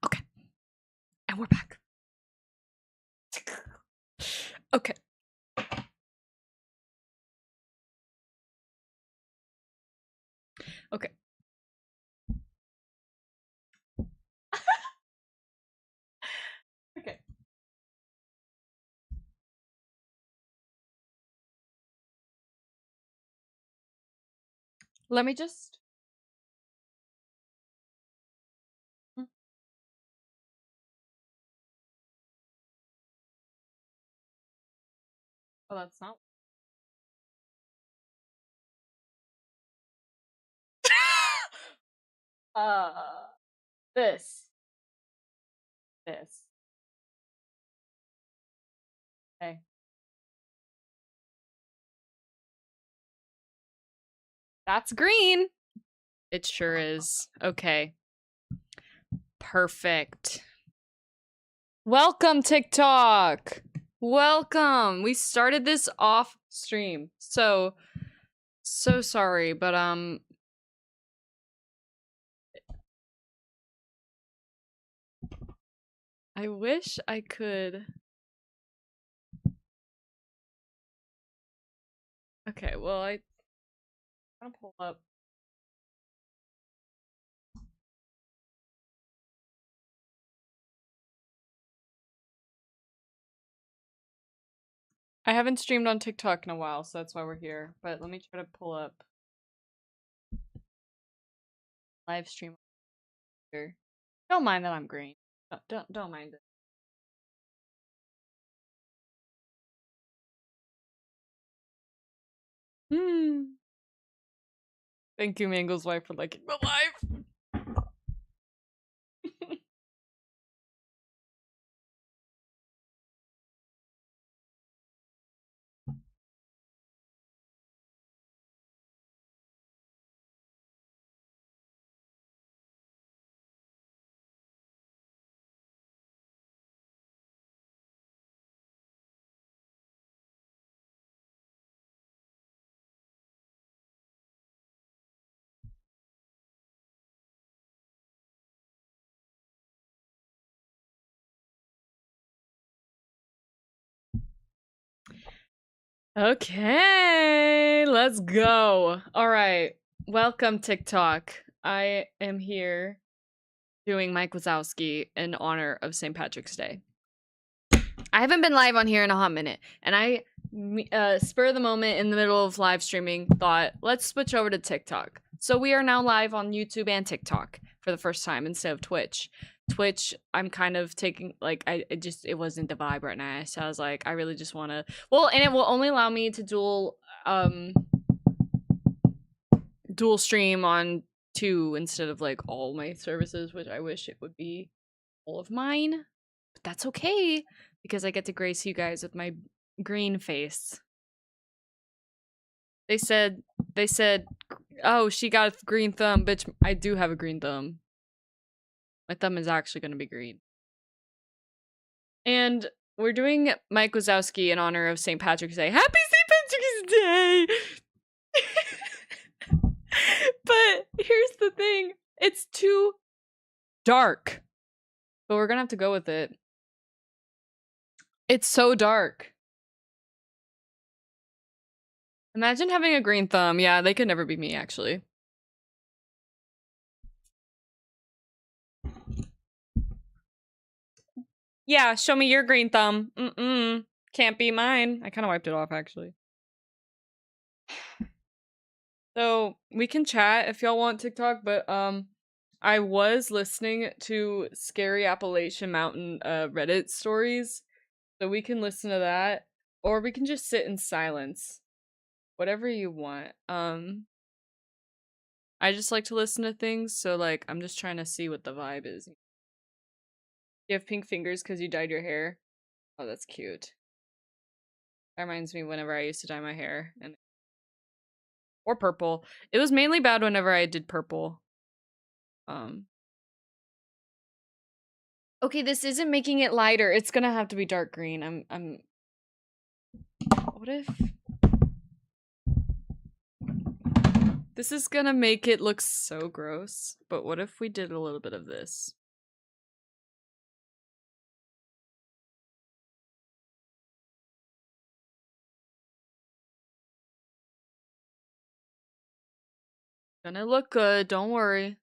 Okay. And we're back. Okay. Okay. Okay. Let me just... Oh, that's not... uh... This. This. Okay. That's green. It sure is. Okay. Perfect. Welcome, TikTok. Welcome. We started this off stream. So sorry, but I wish I could. Okay, well, I'm gonna pull up. I haven't streamed on TikTok in a while, so that's why we're here. But let me try to pull up live stream here. Don't mind that I'm green. Don't mind it. Thank you, Mango's wife, for liking the live. Okay, let's go. All right, welcome, TikTok. I am here doing Mike Wazowski in honor of St. Patrick's Day. I haven't been live on here in a hot minute, and I, spur of the moment in the middle of live streaming, thought, let's switch over to TikTok. So we are now live on YouTube and TikTok for the first time instead of Twitch. Twitch, I'm kind of taking, like, it wasn't the vibe right now, so I was like, I really just want to, well, and it will only allow me to dual stream on 2 instead of, like, all my services, which I wish it would be all of mine, but that's okay, because I get to grace you guys with my green face. They said, oh, she got a green thumb. Bitch, I do have a green thumb. My thumb is actually gonna be green. And we're doing Mike Wazowski in honor of St. Patrick's Day. Happy St. Patrick's Day! But here's the thing. It's too dark. But we're gonna have to go with it. It's so dark. Imagine having a green thumb. Yeah, they could never be me, actually. Yeah, show me your green thumb. Can't be mine. I kind of wiped it off, actually. So, we can chat if y'all want TikTok, but, I was listening to Scary Appalachian Mountain, Reddit stories, so we can listen to that, or we can just sit in silence. Whatever you want. I just like to listen to things, so, like, I'm just trying to see what the vibe is. You have pink fingers because you dyed your hair? Oh, that's cute. That reminds me whenever I used to dye my hair. Or purple. It was mainly bad whenever I did purple. Okay, this isn't making it lighter. It's gonna have to be dark green. What if... This is gonna make it look so gross. But what if we did a little bit of this? Gonna look good, don't worry.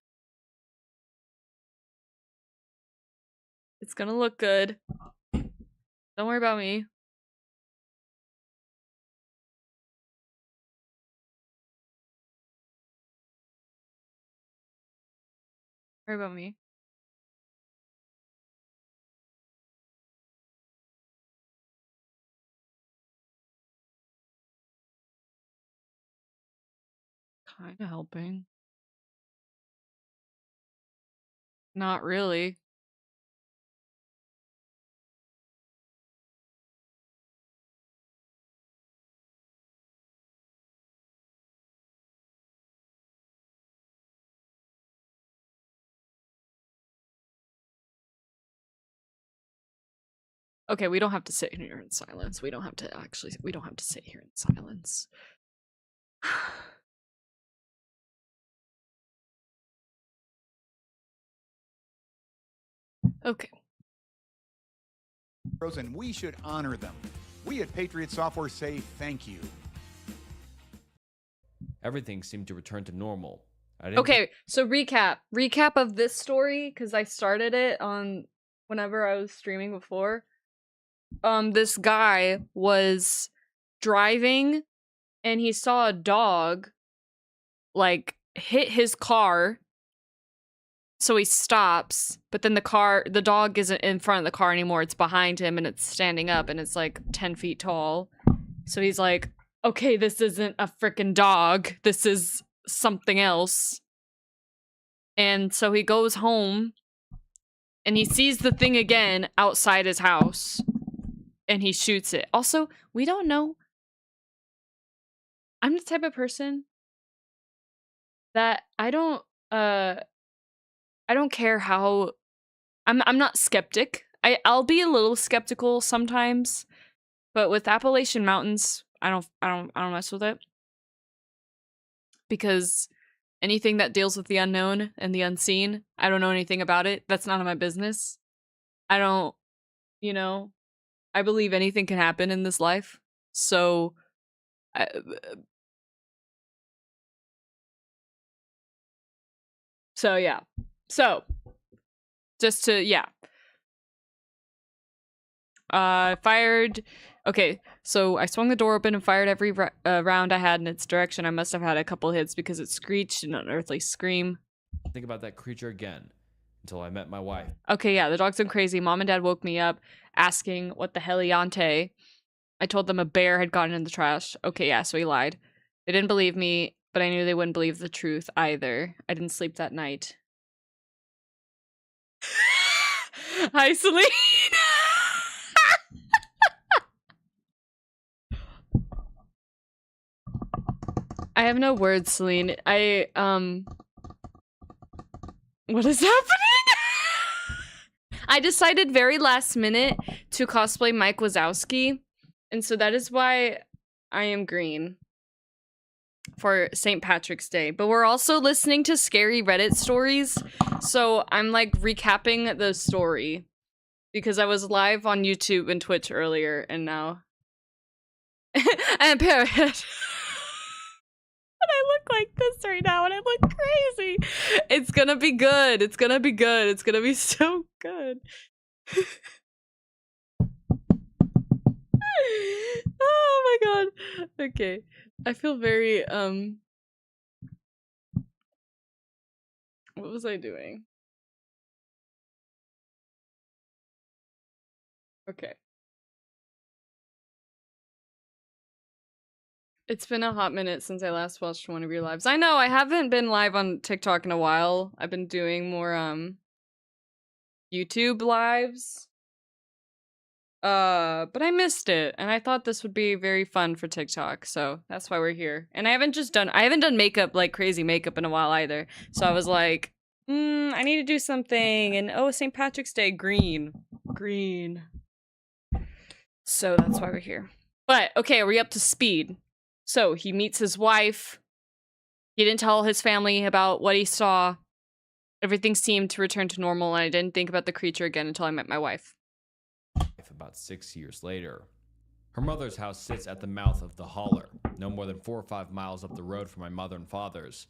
It's gonna look good. Don't worry about me. Don't worry about me. Kinda helping. Not really. Okay, we don't have to sit here in silence. We don't have to sit here in silence. Okay. And we should honor them. We at Patriot Software say thank you. Everything seemed to return to normal. Okay, so recap of this story, because I started it on whenever I was streaming before. This guy was driving and he saw a dog like hit his car. So he stops, but then the dog isn't in front of the car anymore. It's behind him and it's standing up and it's like 10 feet tall. So he's like, okay, this isn't a freaking dog. This is something else. And so he goes home and he sees the thing again outside his house and he shoots it. Also, we don't know. I'm the type of person that I don't care how I'm not skeptic. I'll be a little skeptical sometimes, but with Appalachian Mountains, I don't mess with it. Because anything that deals with the unknown and the unseen, I don't know anything about it. That's none of my business. I don't, I believe anything can happen in this life. So yeah. So just to fired. Okay, so I swung the door open and fired every round I had in its direction. I must have had a couple hits because it screeched an unearthly scream. Think about that creature again until I met my wife. Okay, yeah, the dogs went crazy. Mom and Dad woke me up asking what the heliante. I told them a bear had gotten in the trash. Okay, yeah, so he lied. They didn't believe me, but I knew they wouldn't believe the truth either. I didn't sleep that night. Hi, Celine. I have no words, Celine. What is happening? I decided very last minute to cosplay Mike Wazowski, and so that is why I am green for St. Patrick's Day. But we're also listening to scary Reddit stories, so I'm like recapping the story because I was live on YouTube and Twitch earlier, and now and Parrot. I look like this right now and I look crazy. It's gonna be good. It's gonna be good. It's gonna be so good. Oh my god. Okay. I feel very what was I doing? Okay. It's been a hot minute since I last watched one of your lives. I know, I haven't been live on TikTok in a while. I've been doing more, YouTube lives. But I missed it, and I thought this would be very fun for TikTok, so that's why we're here. And I haven't done makeup, like crazy makeup in a while either. So I was like, I need to do something, and oh, St. Patrick's Day, green. So that's why we're here. But, okay, are we up to speed? So, he meets his wife. He didn't tell his family about what he saw. Everything seemed to return to normal, and I didn't think about the creature again until I met my wife. About 6 years later. Her mother's house sits at the mouth of the holler, no more than 4 or 5 miles up the road from my mother and father's.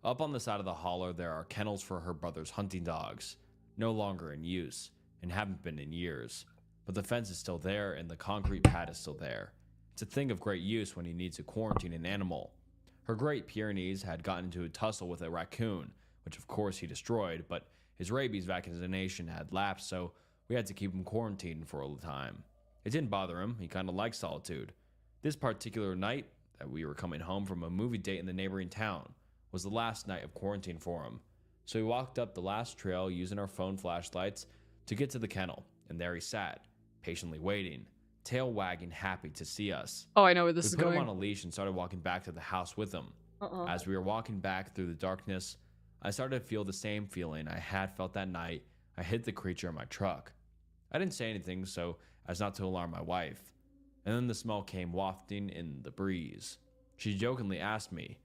Up on the side of the holler, there are kennels for her brother's hunting dogs, no longer in use, and haven't been in years. But the fence is still there, and the concrete pad is still there. It's a thing of great use when he needs to quarantine an animal. Her Great Pyrenees had gotten into a tussle with a raccoon, which of course he destroyed, but his rabies vaccination had lapsed, so we had to keep him quarantined for a time. It didn't bother him, he kinda liked solitude. This particular night, that we were coming home from a movie date in the neighboring town, was the last night of quarantine for him. So we walked up the last trail using our phone flashlights to get to the kennel, and there he sat, patiently waiting, tail wagging, happy to see us. Oh, I know where this We is put him going. on a leash and started walking back to the house with him. As we were walking back through the darkness, I started to feel the same feeling I had felt that night I hit the creature in my truck. I didn't say anything so as not to alarm my wife. And then the smell came wafting in the breeze. She jokingly asked me,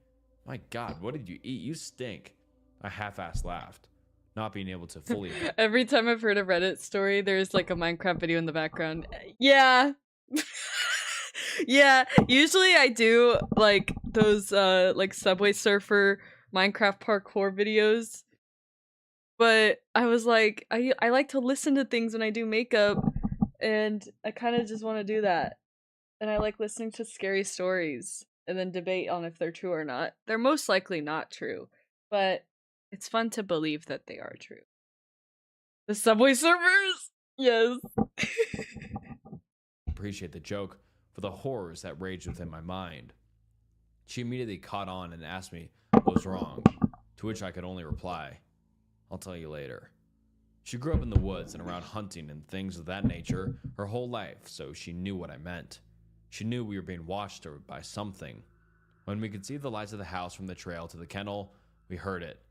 "My God, what did you eat? You stink." I half-assed laughed, not being able to fully. Every time I've heard a Reddit story, there's like a Minecraft video in the background. Yeah. Yeah, usually I do like those like Subway Surfer Minecraft parkour videos. But I was like, I like to listen to things when I do makeup, and I kind of just want to do that. And I like listening to scary stories and then debate on if they're true or not. They're most likely not true, but it's fun to believe that they are true. The Subway Surfers? Yes. Appreciate the joke for the horrors that raged within my mind. She immediately caught on and asked me what was wrong, to which I could only reply, "I'll tell you later." She grew up in the woods and around hunting and things of that nature her whole life, so she knew what I meant. She knew we were being watched by something. When we could see the lights of the house from the trail to the kennel, we heard it.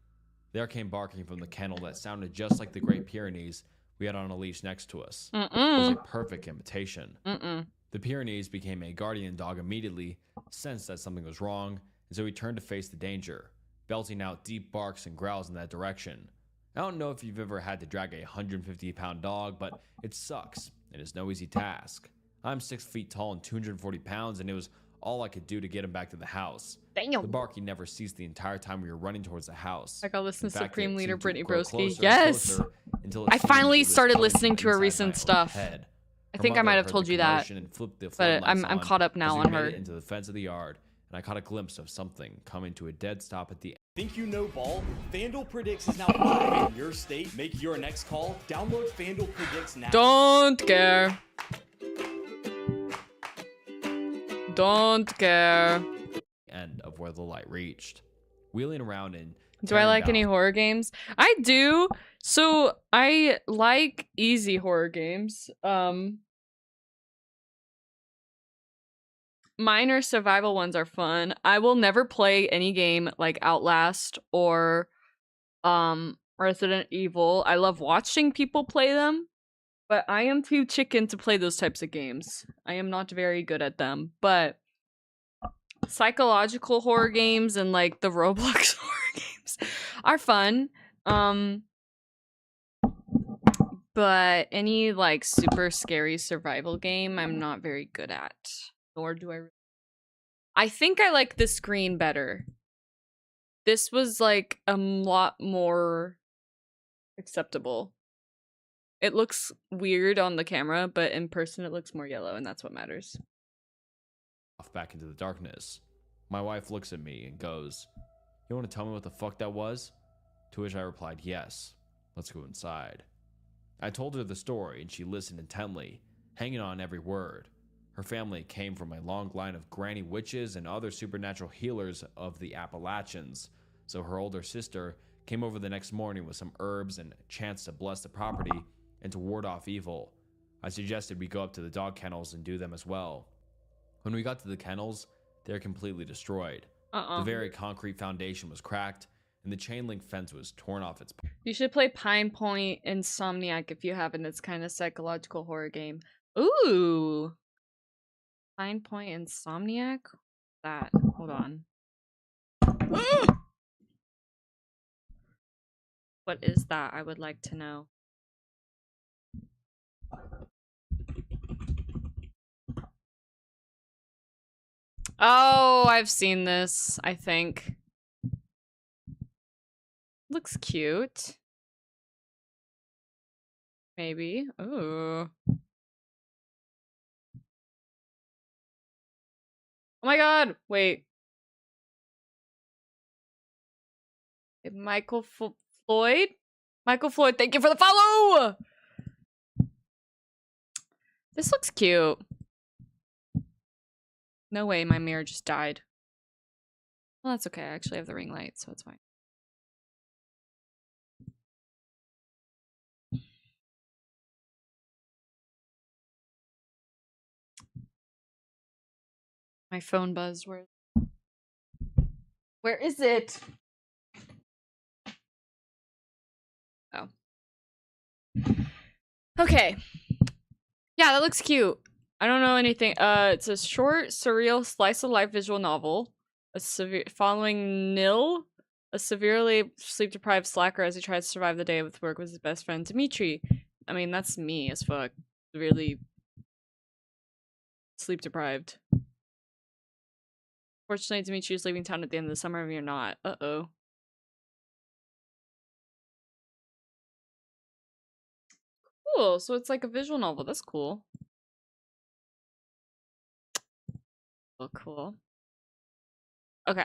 There came barking from the kennel that sounded just like the Great Pyrenees we had on a leash next to us. It was a perfect imitation. The Pyrenees became a guardian dog immediately, sensed that something was wrong, and so he turned to face the danger, belting out deep barks and growls in that direction. I don't know if you've ever had to drag a 150-pound dog, but it sucks, and it's no easy task. I'm 6 feet tall and 240 pounds, and it was all I could do to get him back to the house. Damn. The barking never ceased the entire time we were running towards the house. I got listen In to fact, Supreme it Leader seemed to Brittany grow Broski. closer and Yes! closer until it I seemed finally it was started coming listening to her inside recent my own stuff. head. I Her think I mother might have heard told the you that, commotion and flipped the but floodlights I'm on caught up now as we on made her. it into the fence of the yard, and I caught a glimpse of something coming to a dead stop at the Think you know ball? FanDuel Predicts is now live in your state. Make your next call. Download FanDuel Predicts now. Don't care. Don't care. end of where the light reached. Wheeling around and Do I like any horror games? I do. So I like easy horror games. Minor survival ones are fun. I will never play any game like Outlast or Resident Evil. I love watching people play them, but I am too chicken to play those types of games. I am not very good at them, but psychological horror games and like the Roblox horror games are fun. But any like super scary survival game I'm not very good at. Nor do I think I like the screen better. This was like a lot more acceptable. It looks weird on the camera, but in person it looks more yellow, and that's what matters. off back into the darkness. My wife looks at me and goes, "You want to tell me what the fuck that was?" To which I replied, "Yes. Let's go inside." I told her the story and she listened intently, hanging on every word. Her family came from a long line of granny witches and other supernatural healers of the Appalachians, so her older sister came over the next morning with some herbs and a chance to bless the property and to ward off evil. I suggested we go up to the dog kennels and do them as well. When we got to the kennels, they were completely destroyed. The very concrete foundation was cracked, and the chain link fence was torn off its. You should play Pine Point Insomniac if you haven't. It's kind of psychological horror game. Ooh. Pine Point Insomniac? That. Hold on. What is that? I would like to know. Oh, I've seen this, I think. Looks cute. Maybe. Ooh. Oh my god! Wait. Michael Floyd? Michael Floyd, thank you for the follow! This looks cute. No way, my mirror just died. Well, that's okay. I actually have the ring light, so it's fine. My phone buzzed. Where is it? Oh. Okay. Yeah, that looks cute. I don't know anything. It's a short, surreal, slice of life visual novel. Following Nil, a severely sleep-deprived slacker as he tries to survive the day with work with his best friend Dimitri. I mean, that's me as fuck. Really sleep-deprived. Fortunately, Dimitri is leaving town at the end of the summer and you're not. Uh-oh. Cool, so it's like a visual novel. That's cool. Oh, cool. Okay,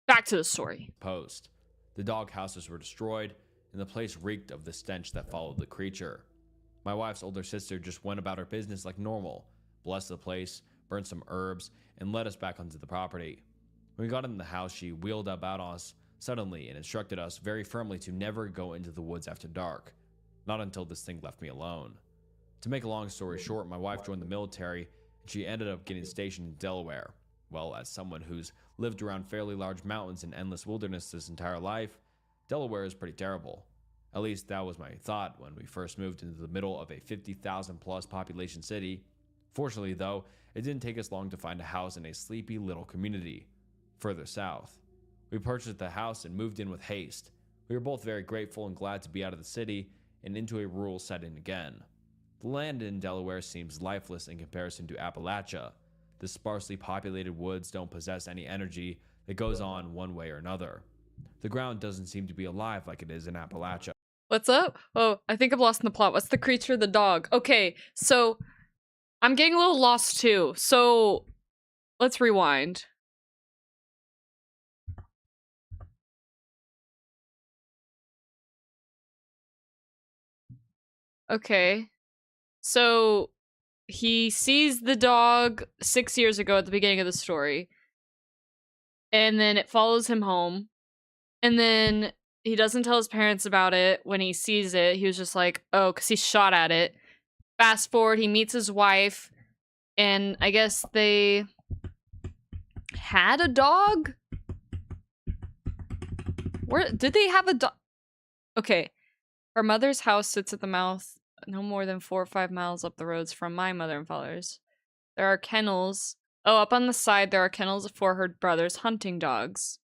back to the story. Post. The dog houses were destroyed, and the place reeked of the stench that followed the creature. My wife's older sister just went about her business like normal, blessed the place, burned some herbs, and led us back onto the property. When we got in the house, she wheeled up out on us suddenly and instructed us very firmly to never go into the woods after dark. Not until this thing left me alone. To make a long story short, my wife joined the military, and she ended up getting stationed in Delaware. Well, as someone who's lived around fairly large mountains and endless wilderness this entire life, Delaware is pretty terrible. At least that was my thought when we first moved into the middle of a 50,000 plus population city. Fortunately, though, it didn't take us long to find a house in a sleepy little community further south. We purchased the house and moved in with haste. We were both very grateful and glad to be out of the city and into a rural setting again. The land in Delaware seems lifeless in comparison to Appalachia. The sparsely populated woods don't possess any energy that goes on one way or another. The ground doesn't seem to be alive like it is in Appalachia. What's up? Oh, I think I'm lost in the plot. What's the creature, the dog? Okay, so I'm getting a little lost too. So let's rewind. Okay. So he sees the dog 6 years ago at the beginning of the story. And then it follows him home. And then he doesn't tell his parents about it when he sees it. He was just like, oh, because he shot at it. Fast forward, he meets his wife. And I guess they had a dog? Where did they have a dog? Okay. Her mother's house sits at the mouth no more than 4 or 5 miles up the roads from my mother and father's. There are kennels. Oh, up on the side, there are kennels for her brother's hunting dogs.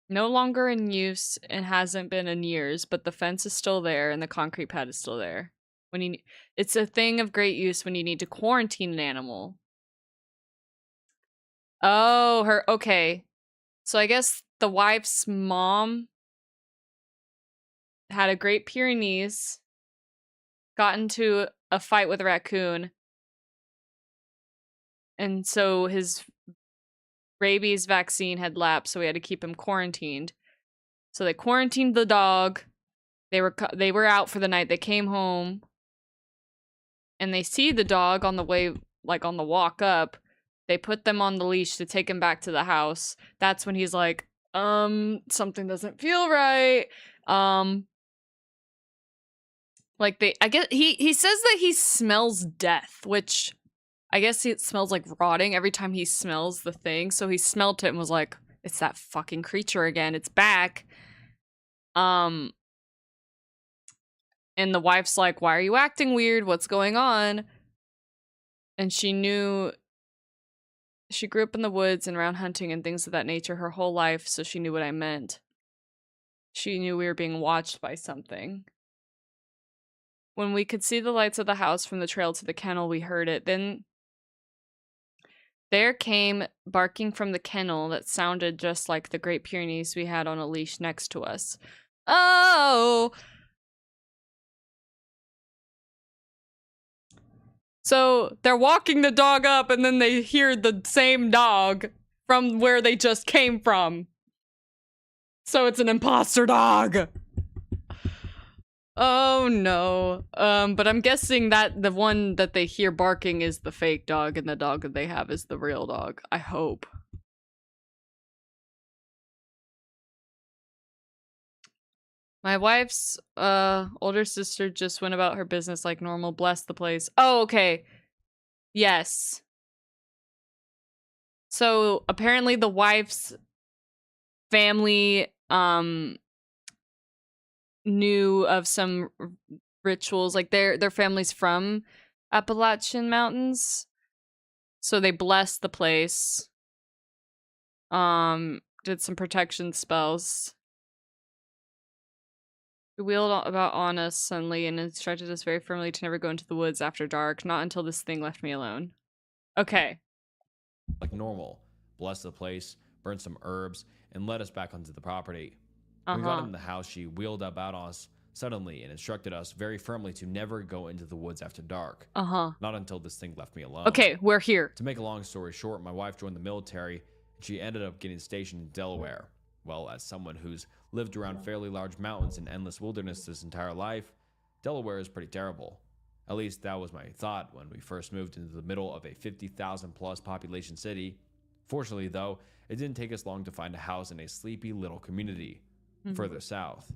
No longer in use and hasn't been in years, but the fence is still there and the concrete pad is still there. It's a thing of great use when you need to quarantine an animal. Oh, okay. So I guess the wife's mom had a Great Pyrenees, got into a fight with a raccoon, and so his rabies vaccine had lapsed, so we had to keep him quarantined. So they quarantined the dog. They were out for the night. They came home, and they see the dog on the way, like on the walk up. They put them on the leash to take him back to the house. That's when he's like, something doesn't feel right. Like I guess he says that he smells death, which I guess it smells like rotting every time he smells the thing. So he smelt it and was like, it's that fucking creature again. It's back. And the wife's like, why are you acting weird? What's going on? And she grew up in the woods and around hunting and things of that nature her whole life, so she knew what I meant. She knew we were being watched by something. When we could see the lights of the house from the trail to the kennel, we heard it. Then there came barking from the kennel that sounded just like the Great Pyrenees we had on a leash next to us. Oh. So they're walking the dog up and then they hear the same dog from where they just came from. So it's an imposter dog. Oh no. But I'm guessing that the one that they hear barking is the fake dog and the dog that they have is the real dog. I hope. My wife's older sister just went about her business like normal. Bless the place. Oh, okay. Yes. So apparently the wife's family knew of some rituals, like their family's from Appalachian Mountains, so they blessed the place, did some protection spells. He wheeled about on us suddenly and instructed us very firmly to never go into the woods after dark, not until this thing left me alone. Okay. Like normal, blessed the place, burned some herbs, and led us back onto the property. When we got in the house, she wheeled up out on us suddenly and instructed us very firmly to never go into the woods after dark. Not until this thing left me alone. Okay, we're here. To make a long story short, my wife joined the military and she ended up getting stationed in Delaware. Well, as someone who's lived around fairly large mountains and endless wilderness this entire life, Delaware is pretty terrible. At least that was my thought when we first moved into the middle of a 50,000 plus population city. Fortunately, though, it didn't take us long to find a house in a sleepy little community further south.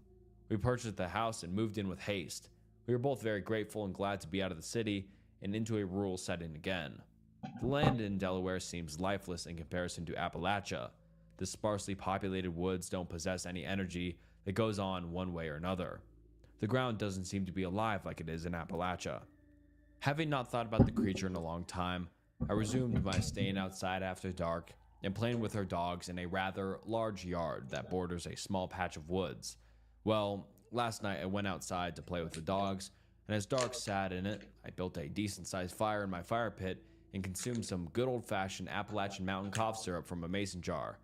We purchased the house and moved in with haste. We were both very grateful and glad to be out of the city and into a rural setting again. The land in Delaware seems lifeless in comparison to Appalachia. The sparsely populated woods don't possess any energy that goes on one way or another. The ground doesn't seem to be alive like it is in Appalachia. Having not thought about the creature in a long time, I resumed my staying outside after dark and playing with her dogs in a rather large yard that borders a small patch of woods. Well, last night I went outside to play with the dogs, and as dark sat in it, I built a decent-sized fire in my fire pit and consumed some good old-fashioned Appalachian Mountain cough syrup from a mason jar.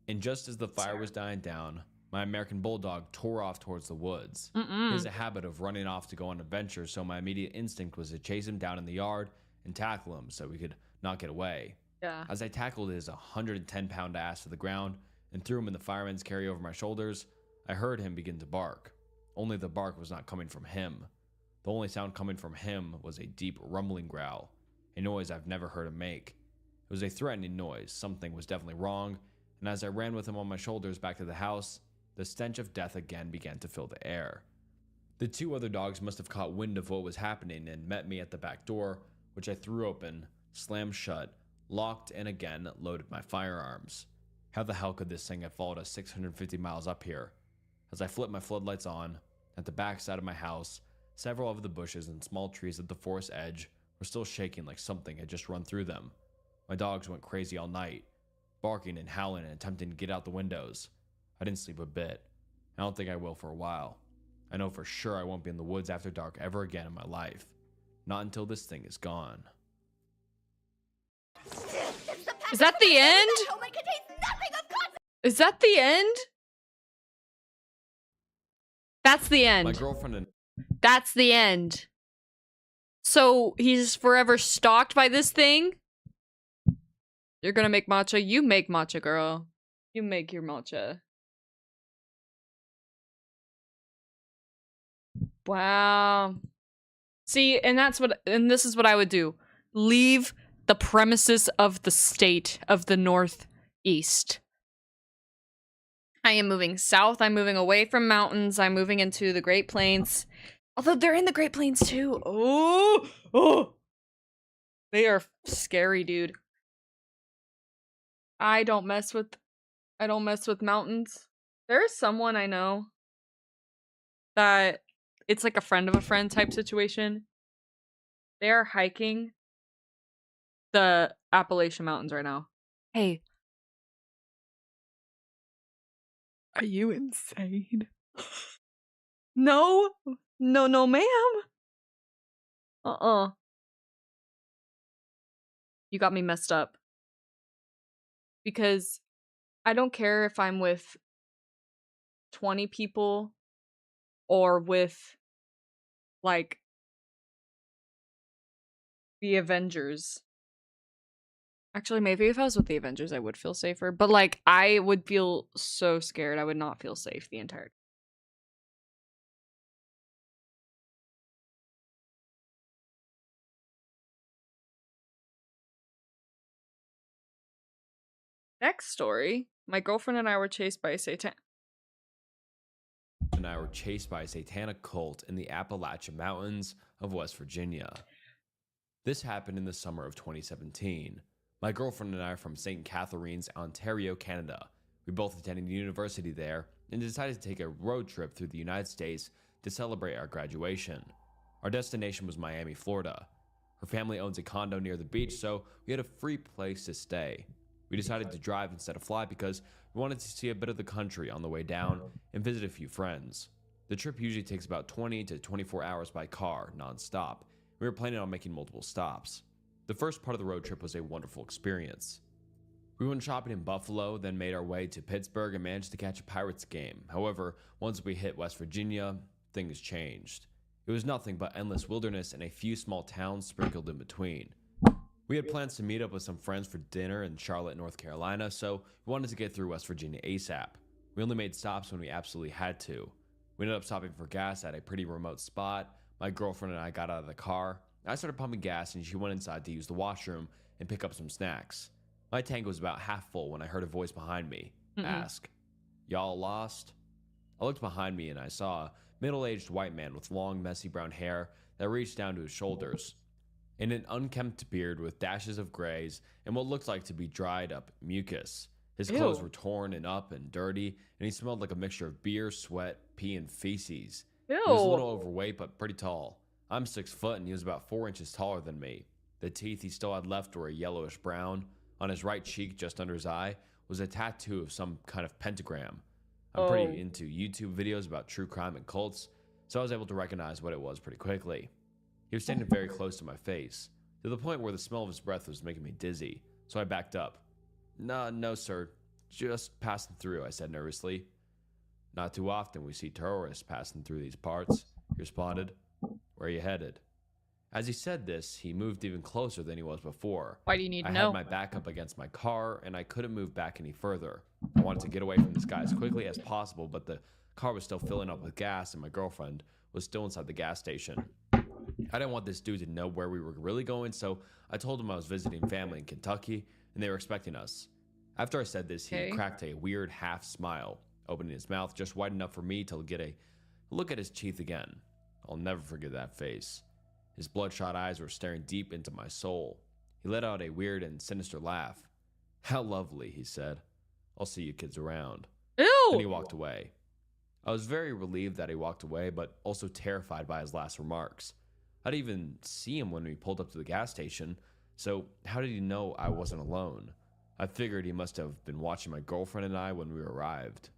And just as the fire was dying down, my American Bulldog tore off towards the woods. He has a habit of running off to go on adventures, so my immediate instinct was to chase him down in the yard and tackle him so we could not get away. Yeah. As I tackled his 110-pound ass to the ground and threw him in the fireman's carry over my shoulders, I heard him begin to bark. Only the bark was not coming from him. The only sound coming from him was a deep rumbling growl, a noise I've never heard him make. It was a threatening noise. Something was definitely wrong, and as I ran with him on my shoulders back to the house, the stench of death again began to fill the air. The two other dogs must have caught wind of what was happening and met me at the back door, which I threw open, slammed shut, locked, and again loaded my firearms. How the hell could this thing have followed us 650 miles up here? As I flipped my floodlights on, at the back side of my house, several of the bushes and small trees at the forest edge were still shaking like something had just run through them. My dogs went crazy all night, barking and howling and attempting to get out the windows. I didn't sleep a bit. I don't think I will for a while. I know for sure I won't be in the woods after dark ever again in my life. Not until this thing is gone. Is that the end? Is that the end? That's the My end. girlfriend and That's the end. So he's forever stalked by this thing? You're gonna make matcha? You make matcha, girl. You make your matcha. Wow. See, and this is what I would do. Leave the premises of the state of the Northeast. I am moving south. I'm moving away from mountains. I'm moving into the Great Plains. Although they're in the Great Plains too. Oh. They are scary, dude. I don't mess with mountains. There's someone I know that it's like a friend of a friend type situation. They are hiking the Appalachian Mountains right now. Hey. Are you insane? No, ma'am. You got me messed up. Because I don't care if I'm with 20 people or with like the Avengers. Actually, maybe if I was with the Avengers, I would feel safer. But like, I would feel so scared. I would not feel safe the entire. Next story. My girlfriend and I were chased by a Satan. And I were chased by a satanic cult in the Appalachian Mountains of West Virginia. This happened in the summer of 2017. My girlfriend and I are from St. Catharines, Ontario, Canada. We both attended university there and decided to take a road trip through the United States to celebrate our graduation. Our destination was Miami, Florida. Her family owns a condo near the beach, so we had a free place to stay. We decided to drive instead of fly because we wanted to see a bit of the country on the way down and visit a few friends. The trip usually takes about 20 to 24 hours by car, non-stop. We were planning on making multiple stops. The first part of the road trip was a wonderful experience. We went shopping in Buffalo, then made our way to Pittsburgh and managed to catch a Pirates game. However, once we hit West Virginia, things changed. It was nothing but endless wilderness and a few small towns sprinkled in between. We had plans to meet up with some friends for dinner in Charlotte, North Carolina, so we wanted to get through West Virginia ASAP. We only made stops when we absolutely had to. We ended up stopping for gas at a pretty remote spot. My girlfriend and I got out of the car. I started pumping gas and she went inside to use the washroom and pick up some snacks. My tank was about half full when I heard a voice behind me ask, "Y'all lost?" I looked behind me and I saw a middle-aged white man with long, messy brown hair that reached down to his shoulders, and an unkempt beard with dashes of grays and what looked like to be dried up mucus. His clothes Ew. were torn and up and dirty, and he smelled like a mixture of beer, sweat, pee, and feces. He was a Ew. little overweight, but pretty tall. I'm 6 foot, and he was about 4 inches taller than me. The teeth he still had left were a yellowish brown. On his right cheek, just under his eye, was a tattoo of some kind of pentagram. I'm pretty Oh. into YouTube videos about true crime and cults, so I was able to recognize what it was pretty quickly. He was standing very close to my face, to the point where the smell of his breath was making me dizzy, so I backed up. No, sir. Just passing through," I said nervously. "Not too often we see tourists passing through these parts," he responded. "Where are you headed?" As he said this, he moved even closer than he was before. Why do you need I to had know? my back up against my car, and I couldn't move back any further. I wanted to get away from this guy as quickly as possible, but the car was still filling up with gas, and my girlfriend was still inside the gas station. I didn't want this dude to know where we were really going, so I told him I was visiting family in Kentucky, and they were expecting us. After I said this, he Okay. cracked a weird half smile, opening his mouth just wide enough for me to get a look at his teeth again. I'll never forget that face. His bloodshot eyes were staring deep into my soul. He let out a weird and sinister laugh. "How lovely," he said. "I'll see you kids around." Then he Ew. walked away. I was very relieved that he walked away, but also terrified by his last remarks. I didn't even see him when we pulled up to the gas station, so how did he know I wasn't alone? I figured he must have been watching my girlfriend and I when we arrived.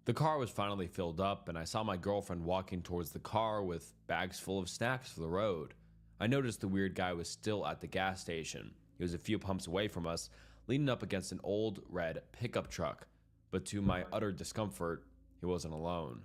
The car was finally filled up, and I saw my girlfriend walking towards the car with bags full of snacks for the road. I noticed the weird guy was still at the gas station. He was a few pumps away from us, leaning up against an old red pickup truck, but to my utter discomfort, he wasn't alone.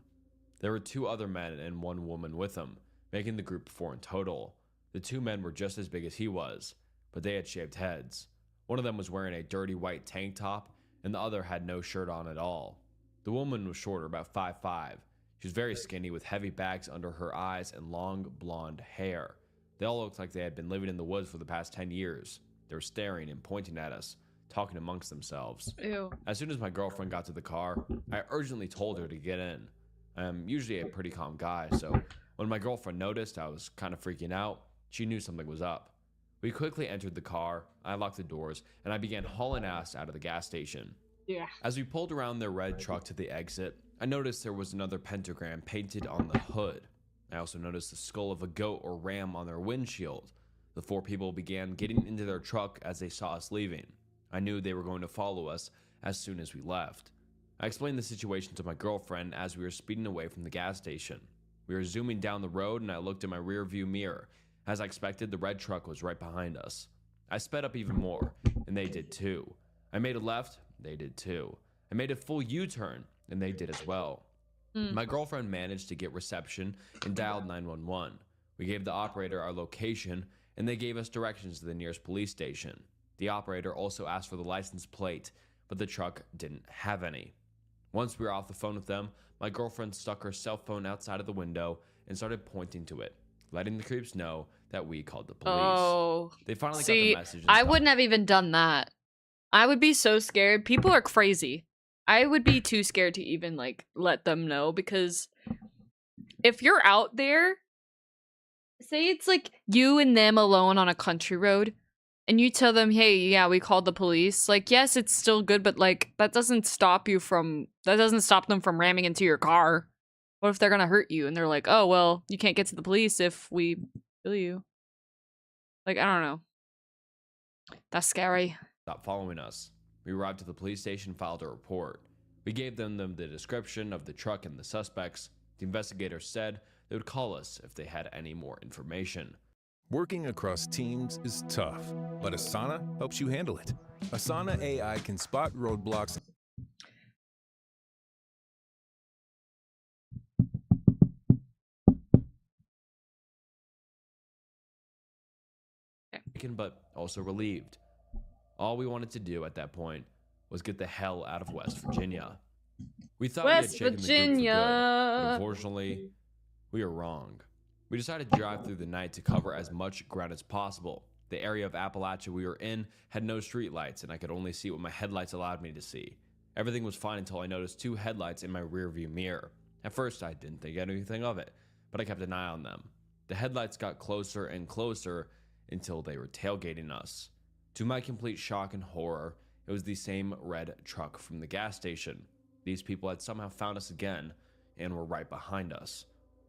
There were 2 other men and 1 woman with him, making the group 4 in total. The 2 men were just as big as he was, but they had shaved heads. One of them was wearing a dirty white tank top, and the other had no shirt on at all. The woman was shorter, about 5'5". She was very skinny with heavy bags under her eyes and long blonde hair. They all looked like they had been living in the woods for the past 10 years. They were staring and pointing at us, talking amongst themselves. Ew. As soon as my girlfriend got to the car, I urgently told her to get in. I'm usually a pretty calm guy, so when my girlfriend noticed I was kind of freaking out, she knew something was up. We quickly entered the car, I locked the doors, and I began hauling ass out of the gas station. Yeah. As we pulled around their red truck to the exit, I noticed there was another pentagram painted on the hood. I also noticed the skull of a goat or ram on their windshield. The 4 people began getting into their truck as they saw us leaving. I knew they were going to follow us as soon as we left. I explained the situation to my girlfriend as we were speeding away from the gas station. We were zooming down the road and I looked in my rear view mirror. As I expected, the red truck was right behind us. I sped up even more, and they did too. I made a left, they did too. I made a full U-turn, and they did as well. My girlfriend managed to get reception and dialed 911. We gave the operator our location, and they gave us directions to the nearest police station. The operator also asked for the license plate, but the truck didn't have any. Once we were off the phone with them, my girlfriend stuck her cell phone outside of the window and started pointing to it, letting the creeps know that we called the police. Oh. They finally got See, the message and I stopped. wouldn't have even done that. I would be so scared. People are crazy. I would be too scared to even like let them know, because if you're out there, say it's like you and them alone on a country road, and you tell them, hey, yeah, we called the police. Like, yes, it's still good, but like that doesn't stop them from ramming into your car. What if they're gonna hurt you and they're like, oh well, you can't get to the police if we kill you? Like, I don't know. That's scary. Stopped following us. We arrived at the police station, filed a report. We gave them the description of the truck and the suspects. The investigators said they would call us if they had any more information. Working across teams is tough, but Asana helps you handle it. Asana AI can spot roadblocks. But also relieved. All we wanted to do at that point was get the hell out of West Virginia. We thought West we had shaken the group for Virginia. good, but unfortunately, we were wrong. We decided to drive through the night to cover as much ground as possible. The area of Appalachia we were in had no streetlights, and I could only see what my headlights allowed me to see. Everything was fine until I noticed two headlights in my rearview mirror. At first, I didn't think anything of it, but I kept an eye on them. The headlights got closer and closer until they were tailgating us. To my complete shock and horror, it was the same red truck from the gas station. These people had somehow found us again and were right behind us.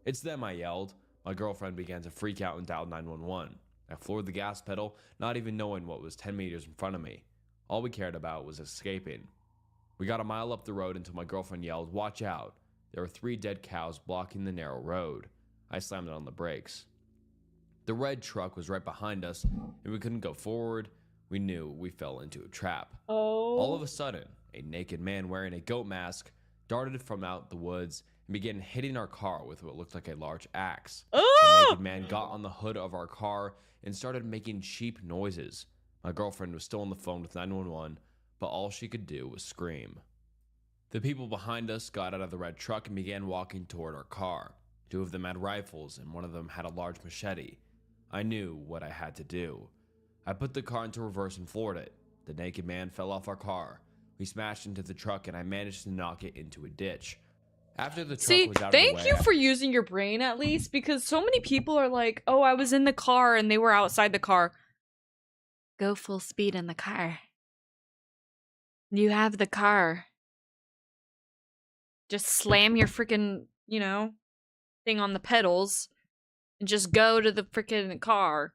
It's them, I yelled. My girlfriend began to freak out and dialed 911. I floored the gas pedal, not even knowing what was 10 meters in front of me. All we cared about was escaping. We got a mile up the road until my girlfriend yelled, "Watch out." There were 3 dead cows blocking the narrow road. I slammed on the brakes. The red truck was right behind us, and we couldn't go forward. We knew we fell into a trap. Oh. All of a sudden, a naked man wearing a goat mask darted from out the woods and began hitting our car with what looked like a large axe. The naked man got on the hood of our car and started making cheap noises. My girlfriend was still on the phone with 911, but all she could do was scream. The people behind us got out of the red truck and began walking toward our car. 2 of them had rifles, and one of them had a large machete. I knew what I had to do. I put the car into reverse and floored it. The naked man fell off our car. We smashed into the truck, and I managed to knock it into a ditch. After the truck was out of the way, thank you for using your brain at least, because so many people are like, oh, I was in the car and they were outside the car. Go full speed in the car. You have the car. Just slam your freaking, thing on the pedals and just go to the freaking car.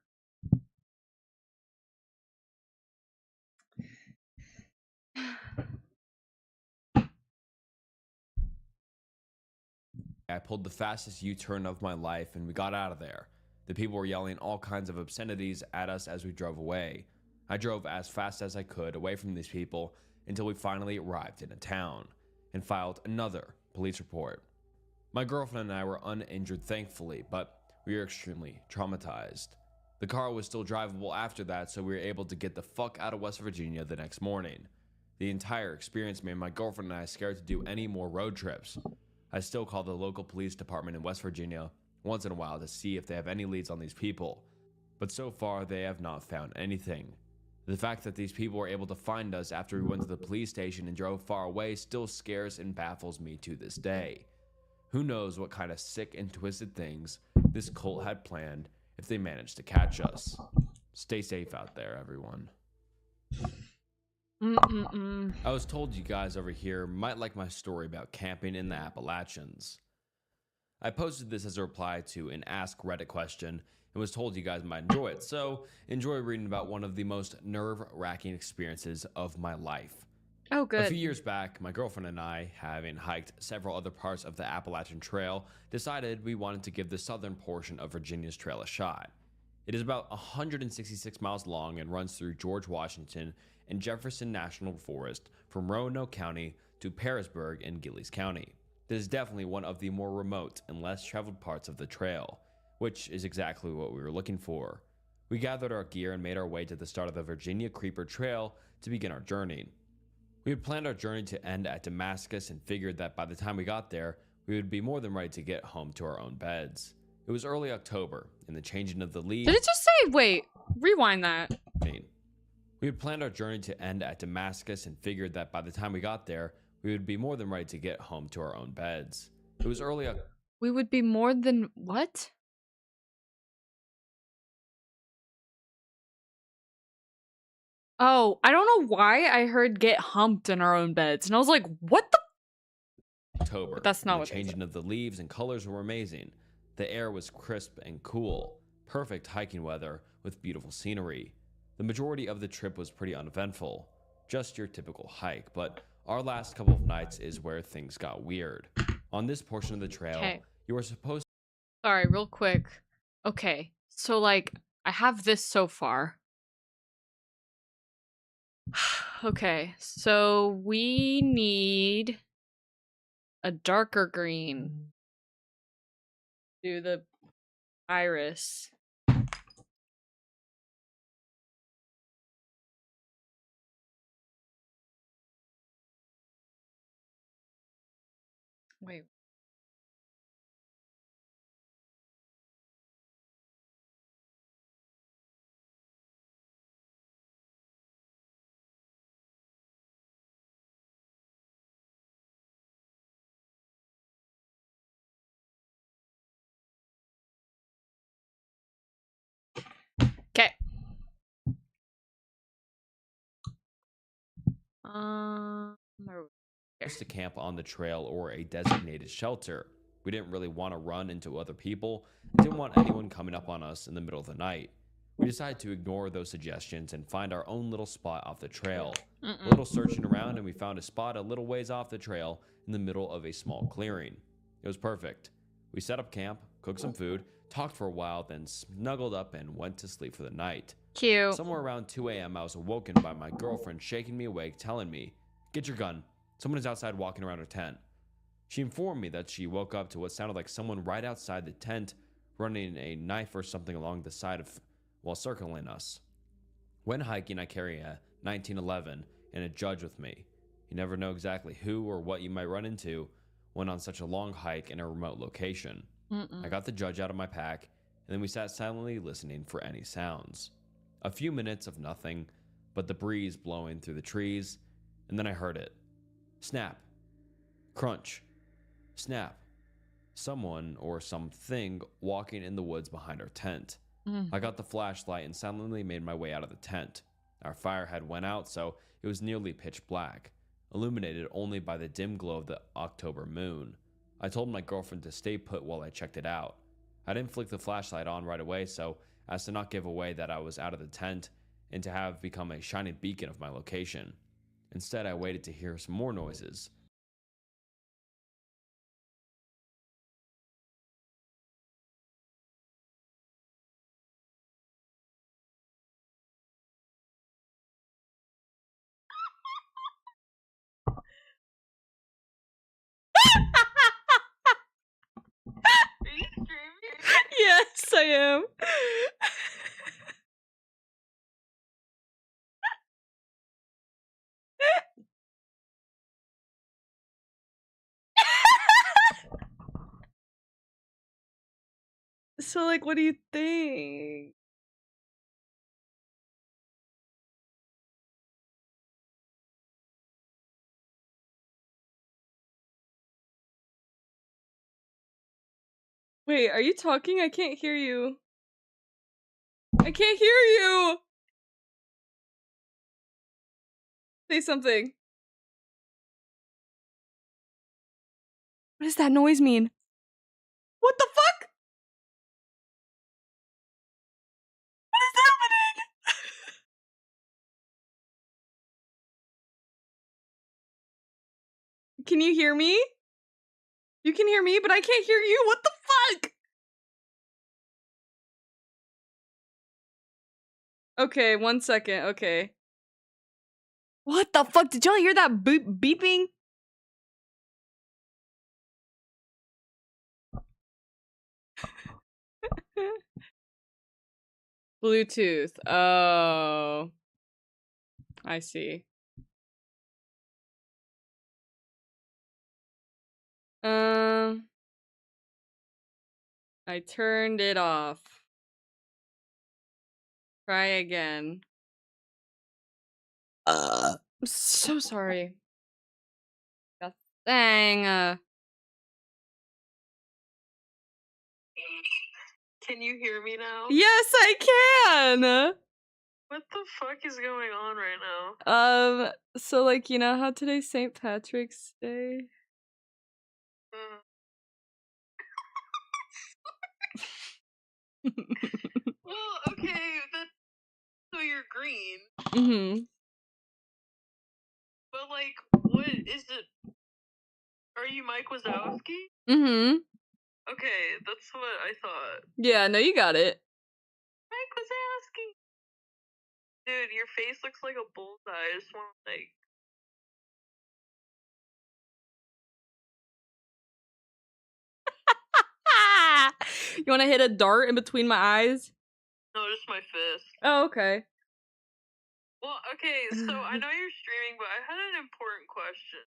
I pulled the fastest U-turn of my life, and we got out of there. The people were yelling all kinds of obscenities at us as we drove away. I drove as fast as I could away from these people until we finally arrived in a town and filed another police report. My girlfriend and I were uninjured, thankfully, but we were extremely traumatized. The car was still drivable after that, so we were able to get the fuck out of West Virginia the next morning. The entire experience made my girlfriend and I scared to do any more road trips. I still call the local police department in West Virginia once in a while to see if they have any leads on these people, but so far they have not found anything. The fact that these people were able to find us after we went to the police station and drove far away still scares and baffles me to this day. Who knows what kind of sick and twisted things this cult had planned if they managed to catch us. Stay safe out there, everyone. I was told you guys over here might like my story about camping in the Appalachians. I posted this as a reply to an Ask Reddit question and was told you guys might enjoy it, so enjoy reading about one of the most nerve-wracking experiences of my life. Oh, good. A few years back, my girlfriend and I, having hiked several other parts of the Appalachian Trail, decided we wanted to give the southern portion of Virginia's trail a shot. It is about 166 miles long and runs through George Washington and Jefferson National Forest from Roanoke County to Pearisburg in Gillies County. This is definitely one of the more remote and less traveled parts of the trail, which is exactly what we were looking for. We gathered our gear and made our way to the start of the Virginia Creeper Trail to begin our journey. We had planned our journey to end at Damascus and figured that by the time we got there, we would be more than ready to get home to our own beds. It was early October, and the changing of the leaves... Did it just say, wait, rewind that. We had planned our journey to end at Damascus and figured that by the time we got there, we would be more than ready to get home to our own beds. It was early... We would be more than what? Oh, I don't know why I heard get humped in our own beds. And I was like, what the? October. But that's not The what they changing said. of the leaves and colors were amazing. The air was crisp and cool. Perfect hiking weather with beautiful scenery. The majority of the trip was pretty uneventful. Just your typical hike, but our last couple of nights is where things got weird. On this portion of the trail, Okay. you were supposed Sorry, real quick. Okay, so like, I have this so far. Okay, so we need a darker green. Do the iris. Wait. Okay. to camp on the trail or a designated shelter. We didn't really want to run into other people and didn't want anyone coming up on us in the middle of the night. We decided to ignore those suggestions and find our own little spot off the trail. A little searching around and we found a spot a little ways off the trail in the middle of a small clearing. It was perfect. We set up camp, cooked some food, talked for a while, then snuggled up and went to sleep for the night. Cute. Somewhere around 2 a.m. I was awoken by my girlfriend shaking me awake, telling me, "Get your gun. Someone is outside walking around her tent." She informed me that she woke up to what sounded like someone right outside the tent running a knife or something along the side of while circling us. When hiking, I carry a 1911 and a judge with me. You never know exactly who or what you might run into when on such a long hike in a remote location. I got the judge out of my pack, and then we sat silently listening for any sounds. A few minutes of nothing but the breeze blowing through the trees, and then I heard it. Snap. Crunch. Snap. Someone or something walking in the woods behind our tent. I got the flashlight and silently made my way out of the tent. Our fire had went out, so it was nearly pitch black, illuminated only by the dim glow of the October moon. I told my girlfriend to stay put while I checked it out. I didn't flick the flashlight on right away so as to not give away that I was out of the tent and to have become a shining beacon of my location. Instead, I waited to hear some more noises. Yes, I am. So, like, what do you think? Wait, are you talking? I can't hear you. I can't hear you! Say something. What does that noise mean? What the fuck? What is happening? Can you hear me? You can hear me, but I can't hear you. What the fuck? Okay, 1 second. Okay. What the fuck? Did y'all hear that beeping? Bluetooth. Oh. I see. I turned it off. Try again. I'm so sorry. God dang. Can you hear me now? Yes, I can. What the fuck is going on right now? So like, you know how today's St. Patrick's Day? Well, okay, so you're green, Mm-hmm. but like, what is it? Are you Mike Wazowski? Mm-hmm. Okay, that's what I thought. Yeah, no, you got it. Mike Wazowski! Dude, your face looks like a bullseye. I just want to, like... You want to hit a dart in between my eyes? No, just my fist. Oh, okay. Well, okay, so I know you're streaming, but I had an important question.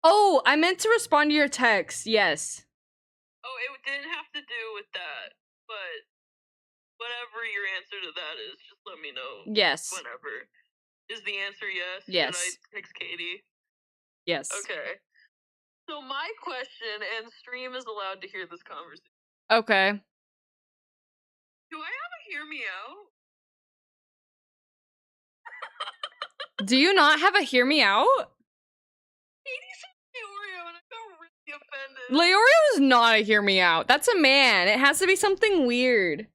Oh, I meant to respond to your text. Yes. Oh, it didn't have to do with that, but whatever your answer to that is, just let me know. Yes. Whenever. Is the answer yes? Yes. Should I text Katie? Yes. Okay. So my question, and stream is allowed to hear this conversation. Okay. Do I have a hear me out? Do you not have a hear me out? Katie said Leorio, and I got really offended. Leorio is not a hear me out. That's a man. It has to be something weird.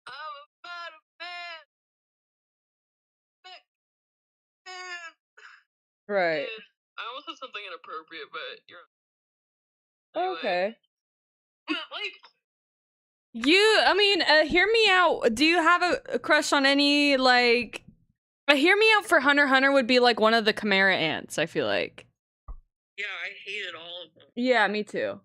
I'm about a man. Man. Right. Dude, I almost said something inappropriate, but you're anyway. Okay. But like, I mean, hear me out. Do you have a crush on any, like... A hear me out for Hunter x Hunter would be like one of the Chimera ants, I feel like. yeah, I hated all of them. Yeah, me too.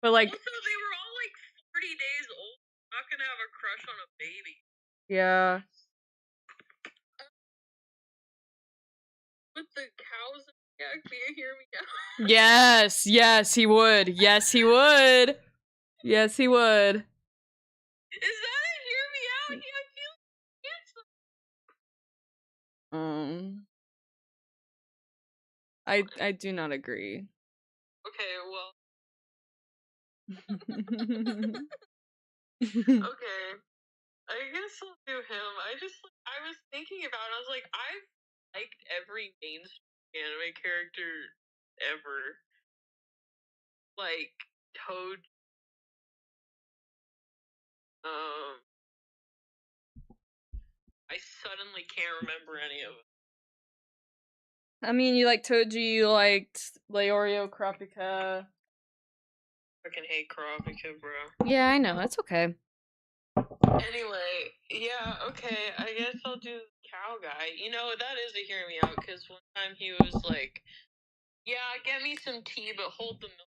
But like... Also, they were all like 40 days old. I'm not gonna have a crush on a baby. Yeah. With the cows and yeah, hear me out. Yes, yes, he would. Yes, he would. Yes, he would. Is that a hear me out? Yeah, I feel handsome. I do not agree. Okay, well, Okay. okay. I guess I'll do him. I was thinking about it. I was like, I've liked every mainstream anime character ever. Like, Toad. I suddenly can't remember any of them. I mean, you liked Toji, you liked Leorio, Kurapika. Fucking hate Kurapika, bro. Yeah, I know. That's okay. Anyway, yeah, okay, I guess I'll do cow guy. You know, that is a hear me out, because one time he was like, yeah, get me some tea, but hold the milk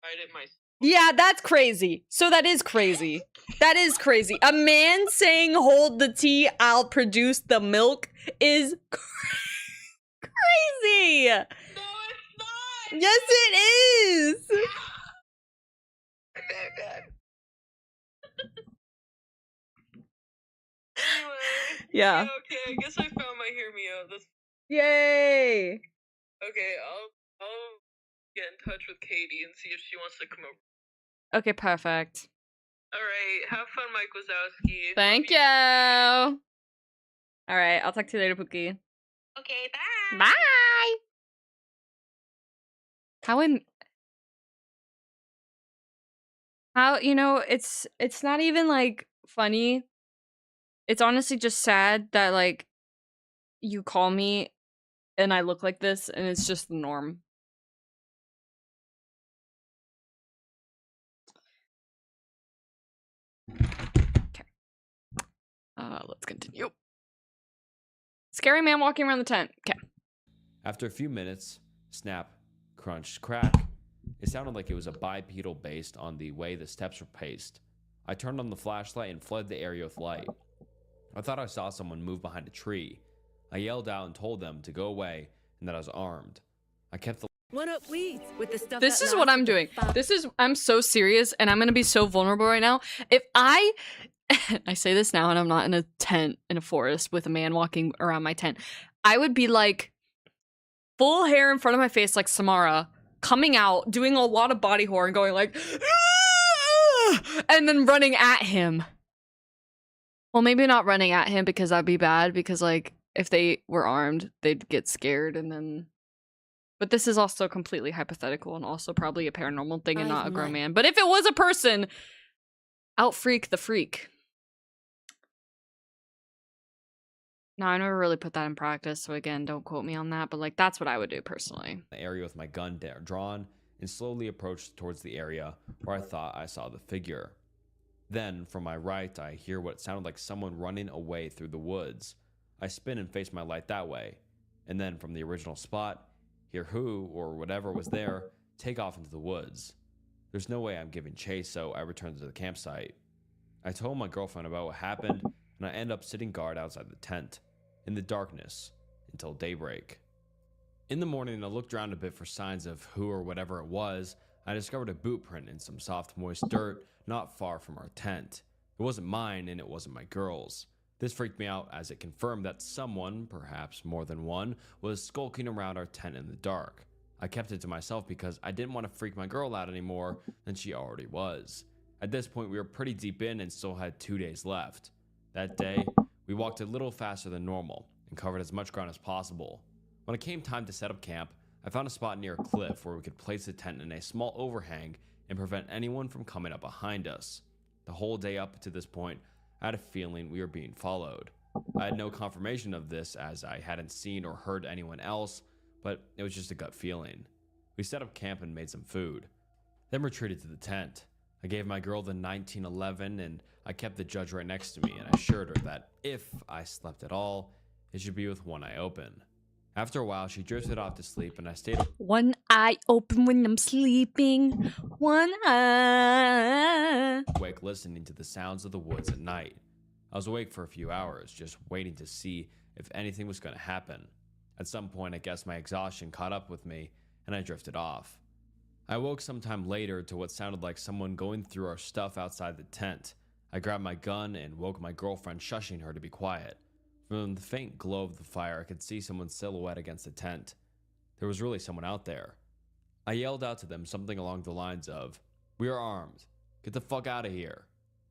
right at my... Yeah, that's crazy. So that is crazy. That is crazy. A man saying, hold the tea, I'll produce the milk is crazy. No, it's not! Yes, it is. Anyway. Yeah. Okay, I guess I found my hear me out. Yay. Okay, I'll get in touch with Katie and see if she wants to come over. Okay, perfect. Alright, have fun, Mike Wazowski. Thank you. Alright, I'll talk to you later, Pookie. Okay, bye! Bye! How, you know, it's not even, like, funny. It's honestly just sad that, like, you call me and I look like this and it's just the norm. Okay. Let's continue. Scary man walking around the tent. Okay. After a few minutes, snap, crunch, crack, it sounded like it was a bipedal based on the way the steps were paced. I turned on the flashlight and flooded the area with light. I thought I saw someone move behind a tree. I yelled out and told them to go away and that I was armed. I kept the What up, please? With the stuff This that is what lasts I'm with the doing. fi- I'm so serious and I'm going to be so vulnerable right now. If I say this now and I'm not in a tent in a forest with a man walking around my tent, I would be like full hair in front of my face like Samara, coming out, doing a lot of body horror and going like, and then running at him. Well, maybe not running at him because that'd be bad because like if they were armed, they'd get scared and then. But this is also completely hypothetical and also probably a paranormal thing and not a grown man. But if it was a person, out freak the freak. No, I never really put that in practice, so again, don't quote me on that, but like that's what I would do personally. area with my gun drawn and slowly approached towards the area where I thought I saw the figure. Then, from my right, I hear what sounded like someone running away through the woods. I spin and face my light that way, and then from the original spot, hear who or whatever was there take off into the woods. There's no way I'm giving chase, so I return to the campsite. I told my girlfriend about what happened, and I end up sitting guard outside the tent, in the darkness, until daybreak. In the morning, I looked around a bit for signs of who or whatever it was. I discovered a boot print in some soft, moist dirt not far from our tent. It wasn't mine, and it wasn't my girl's. This freaked me out as it confirmed that someone, perhaps more than one, was skulking around our tent in the dark. I kept it to myself because I didn't want to freak my girl out any more than she already was. At this point, we were pretty deep in and still had 2 days left. That day, we walked a little faster than normal and covered as much ground as possible. When it came time to set up camp, I found a spot near a cliff where we could place the tent in a small overhang and prevent anyone from coming up behind us. The whole day up to this point, I had a feeling we were being followed. I had no confirmation of this as I hadn't seen or heard anyone else, but it was just a gut feeling. We set up camp and made some food, then retreated to the tent. I gave my girl the 1911 and I kept the judge right next to me and I assured her that if I slept at all, it should be with one eye open. After a while, she drifted off to sleep and I stayed One eye open when I'm sleeping. One eye. awake listening to the sounds of the woods at night. I was awake for a few hours, just waiting to see if anything was going to happen. At some point, I guess my exhaustion caught up with me and I drifted off. I woke sometime later to what sounded like someone going through our stuff outside the tent. I grabbed my gun and woke my girlfriend, shushing her to be quiet. From the faint glow of the fire, I could see someone's silhouette against the tent. There was really someone out there. I yelled out to them something along the lines of, "We are armed. Get the fuck out of here."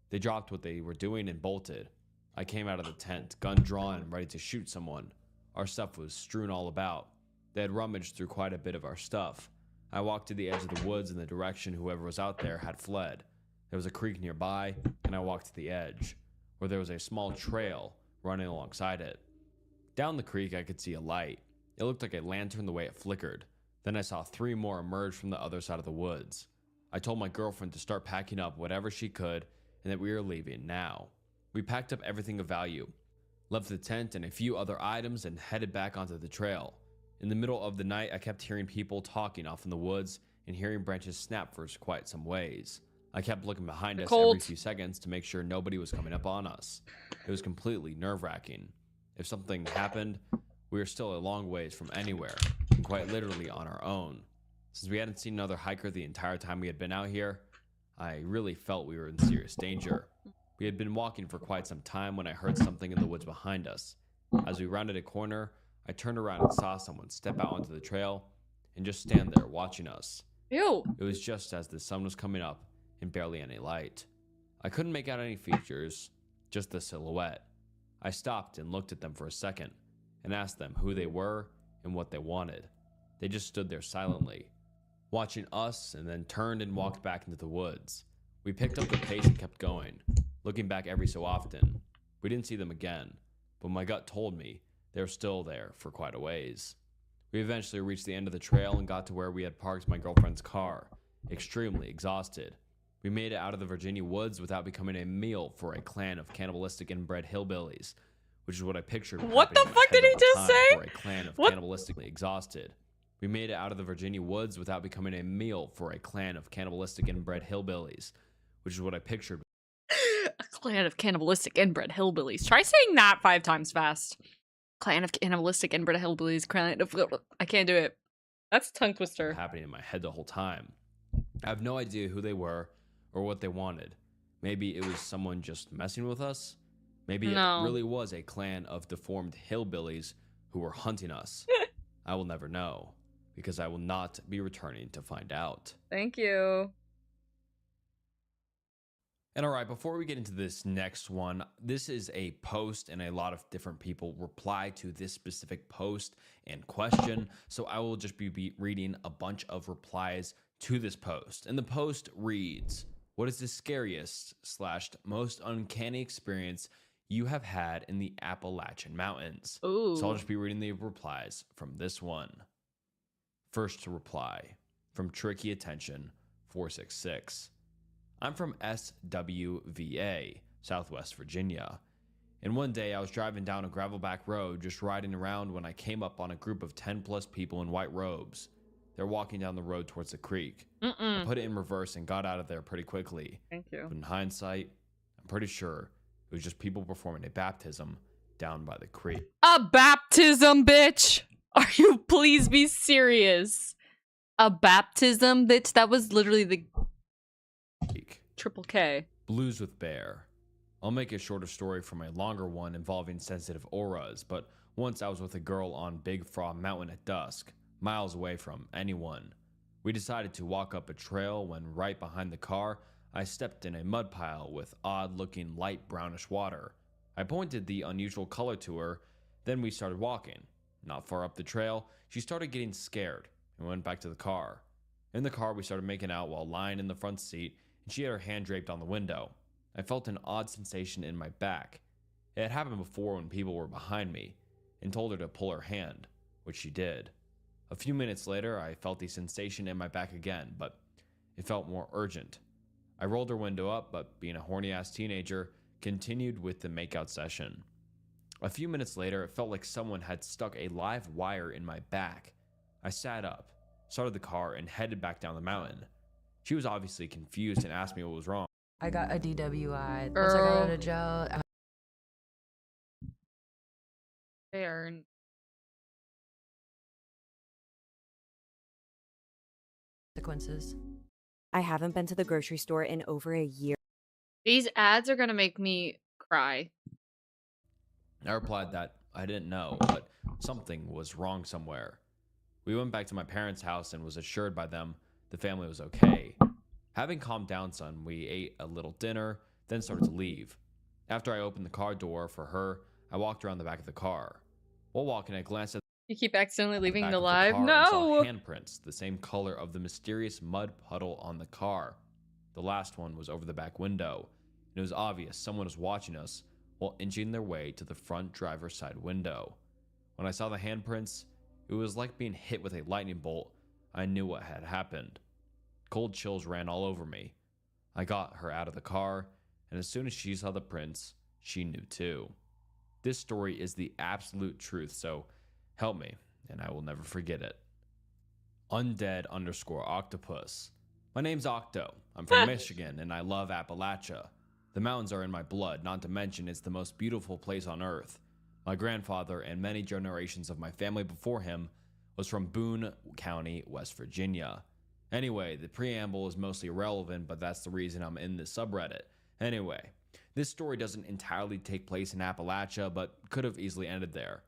They dropped what they were doing and bolted. I came out of the tent, gun drawn and ready to shoot someone. Our stuff was strewn all about. They had rummaged through quite a bit of our stuff. I walked to the edge of the woods in the direction whoever was out there had fled. There was a creek nearby, and I walked to the edge, where there was a small trail running alongside it. Down the creek, I could see a light. It looked like a lantern the way it flickered. Then I saw 3 more emerge from the other side of the woods. I told my girlfriend to start packing up whatever she could and that we were leaving now. We packed up everything of value, left the tent and a few other items, and headed back onto the trail. In the middle of the night, I kept hearing people talking off in the woods and hearing branches snap for quite some ways. I kept looking behind us every few seconds to make sure nobody was coming up on us. It was completely nerve-wracking. If something happened, we were still a long ways from anywhere, and quite literally on our own. Since we hadn't seen another hiker the entire time we had been out here, I really felt we were in serious danger. We had been walking for quite some time when I heard something in the woods behind us. As we rounded a corner, I turned around and saw someone step out onto the trail and just stand there watching us. Ew. It was just as the sun was coming up and barely any light. I couldn't make out any features, just the silhouette. I stopped and looked at them for a second and asked them who they were and what they wanted. They just stood there silently, watching us, and then turned and walked back into the woods. We picked up the pace and kept going, looking back every so often. We didn't see them again, but my gut told me they were still there for quite a ways. We eventually reached the end of the trail and got to where we had parked my girlfriend's car, extremely exhausted. We made it out of the Virginia woods without becoming a meal for a clan of cannibalistic inbred hillbillies, which is what I pictured. What the fuck did he just say? For a clan of cannibalistically exhausted. We made it out of the Virginia woods without becoming a meal for a clan of cannibalistic inbred hillbillies, which is what I pictured. A clan of cannibalistic inbred hillbillies. Try saying that 5 times fast. Clan of cannibalistic inbred hillbillies. Clan of... I can't do it. That's a tongue twister. Happening in my head the whole time. I have no idea who they were or what they wanted. Maybe it was someone just messing with us. Maybe it really was a clan of deformed hillbillies who were hunting us. I will never know, because I will not be returning to find out. Thank you. And all right, before we get into this next one, this is a post and a lot of different people reply to this specific post and question. So I will just be reading a bunch of replies to this post. And the post reads, what is the scariest / most uncanny experience you have had in the Appalachian Mountains? Ooh. So I'll just be reading the replies from this one. First reply from Tricky Attention 466. I'm from SWVA, Southwest Virginia. And one day I was driving down a gravelback road just riding around when I came up on a group of 10 plus people in white robes. They're walking down the road towards the creek. I put it in reverse and got out of there pretty quickly. Thank you. But in hindsight, I'm pretty sure it was just people performing a baptism down by the creek. A baptism, bitch! Are you please be serious? A baptism, bitch? That was literally the triple K. Blues with Bear. I'll make a shorter story from a longer one involving sensitive auras, but once I was with a girl on Big Frog Mountain at dusk, miles away from anyone. We decided to walk up a trail when right behind the car, I stepped in a mud pile with odd-looking light brownish water. I pointed the unusual color to her, then we started walking. Not far up the trail, she started getting scared and went back to the car. In the car, we started making out while lying in the front seat, and she had her hand draped on the window. I felt an odd sensation in my back. It had happened before when people were behind me, and told her to pull her hand, which she did. A few minutes later, I felt the sensation in my back again, but it felt more urgent. I rolled her window up, but being a horny-ass teenager, continued with the makeout session. A few minutes later, it felt like someone had stuck a live wire in my back. I sat up, started the car, and headed back down the mountain. She was obviously confused and asked me what was wrong. I got a DWI. Once I Girl. got out of jail, They are... consequences. I haven't been to the grocery store in over a year. These ads are gonna make me cry. I replied that I didn't know, but something was wrong somewhere. We went back to my parents' house and was assured by them the family was okay. Having calmed down some, we ate a little dinner, then started to leave. After I opened the car door for her, I walked around the back of the car. While walking, I glanced at You keep accidentally leaving back the of the live? car and saw No! handprints, the same color of the mysterious mud puddle on the car. The last one was over the back window, and it was obvious someone was watching us while inching their way to the front driver's side window. When I saw the handprints, it was like being hit with a lightning bolt. I knew what had happened. Cold chills ran all over me. I got her out of the car, and as soon as she saw the prints, she knew too. This story is the absolute truth, so help me, and I will never forget it. Undead_octopus. My name's Octo. I'm from Michigan, and I love Appalachia. The mountains are in my blood, not to mention it's the most beautiful place on earth. My grandfather and many generations of my family before him was from Boone County, West Virginia. Anyway, the preamble is mostly irrelevant, but that's the reason I'm in this subreddit. Anyway, this story doesn't entirely take place in Appalachia, but could have easily ended there.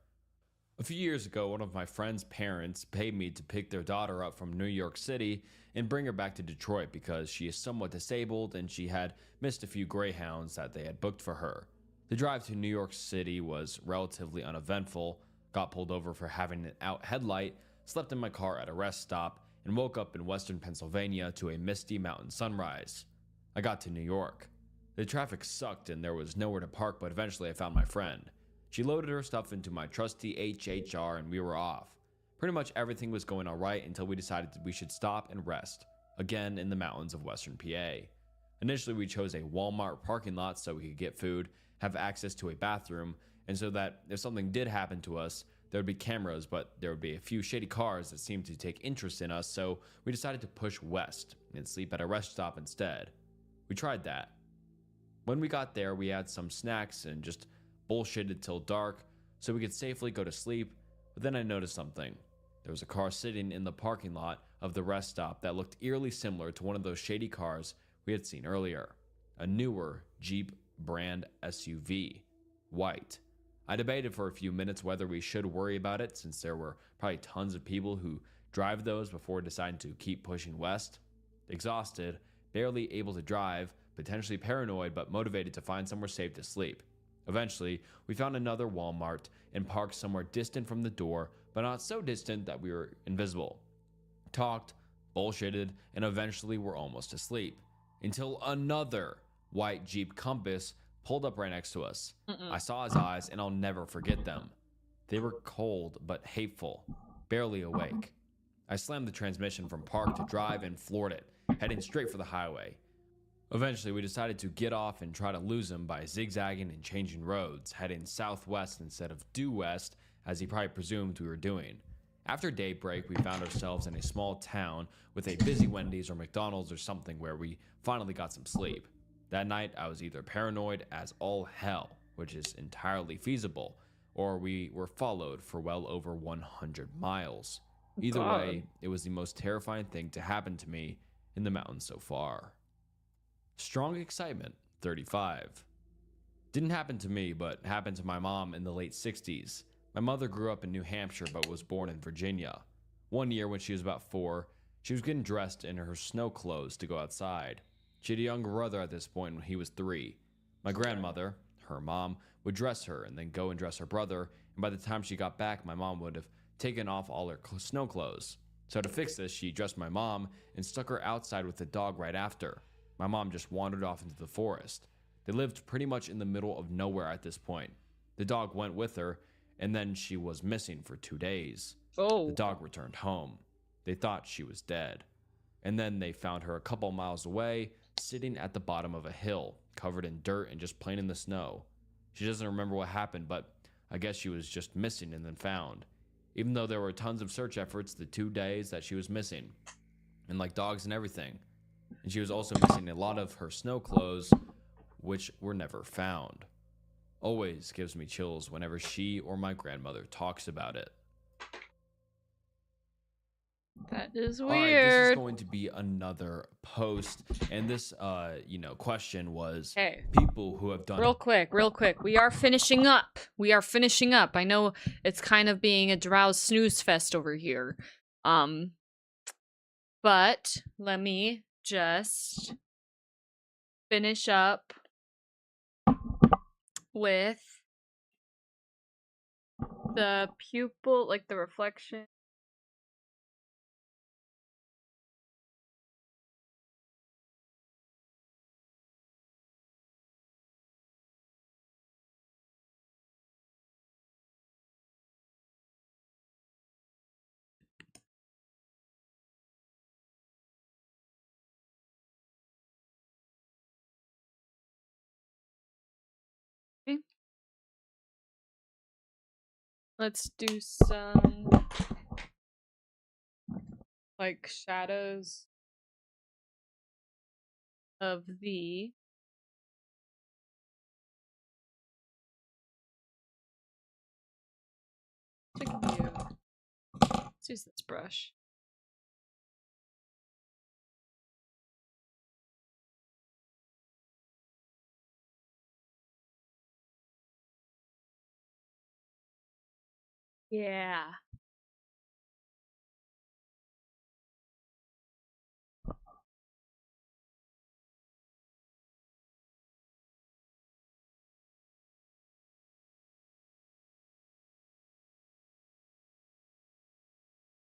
A few years ago, one of my friend's parents paid me to pick their daughter up from New York City and bring her back to Detroit because she is somewhat disabled and she had missed a few Greyhounds that they had booked for her. The drive to New York City was relatively uneventful, got pulled over for having an out headlight, slept in my car at a rest stop, and woke up in western Pennsylvania to a misty mountain sunrise. I got to New York. The traffic sucked and there was nowhere to park, but eventually I found my friend. She loaded her stuff into my trusty HHR and we were off. Pretty much everything was going alright until we decided we should stop and rest, again in the mountains of western PA. Initially we chose a Walmart parking lot so we could get food, have access to a bathroom, and so that if something did happen to us, there would be cameras, but there would be a few shady cars that seemed to take interest in us, so we decided to push west and sleep at a rest stop instead. We tried that. When we got there, we had some snacks and just bullshitted till dark so we could safely go to sleep. But then I noticed something. There was a car sitting in the parking lot of the rest stop that looked eerily similar to one of those shady cars we had seen earlier. A newer Jeep brand SUV, white. I debated for a few minutes whether we should worry about it, since there were probably tons of people who drive those before deciding to keep pushing west. Exhausted, barely able to drive, potentially paranoid, but motivated to find somewhere safe to sleep. Eventually, we found another Walmart and parked somewhere distant from the door, but not so distant that we were invisible. Talked, bullshitted, and eventually were almost asleep. Until another white Jeep Compass pulled up right next to us. I saw his eyes, and I'll never forget them. They were cold but hateful, barely awake. I slammed the transmission from park to drive and floored it, heading straight for the highway. Eventually, we decided to get off and try to lose him by zigzagging and changing roads, heading southwest instead of due west, as he probably presumed we were doing. After daybreak, we found ourselves in a small town with a busy Wendy's or McDonald's or something where we finally got some sleep. That night, I was either paranoid as all hell, which is entirely feasible, or we were followed for well over 100 miles. Either way, it was the most terrifying thing to happen to me in the mountains so far. Strong excitement, 35. Didn't happen to me, but happened to my mom in the late 60s. My mother grew up in New Hampshire, but was born in Virginia. One year when she was about 4, she was getting dressed in her snow clothes to go outside. She had a younger brother at this point when he was 3. My grandmother, her mom, would dress her and then go and dress her brother, and by the time she got back, my mom would have taken off all her snow clothes. So to fix this, she dressed my mom and stuck her outside with the dog right after. My mom just wandered off into the forest. They lived pretty much in the middle of nowhere at this point. The dog went with her, and then she was missing for 2 days. The dog returned home. They thought she was dead. And then they found her a couple miles away, sitting at the bottom of a hill, covered in dirt and just plain in the snow. She doesn't remember what happened, but I guess she was just missing and then found. Even though there were tons of search efforts the 2 days that she was missing, and like dogs and everything. And she was also missing a lot of her snow clothes, which were never found. Always gives me chills whenever she or my grandmother talks about it. That is All right, this is weird. going to be another post, and this, question was Okay. people who have done Real quick. We are finishing up. I know it's kind of being a drowse snooze fest over here. But let me just finish up with the pupil, like the reflection. Okay. Let's do some like shadows of the Let's use this brush. Yeah.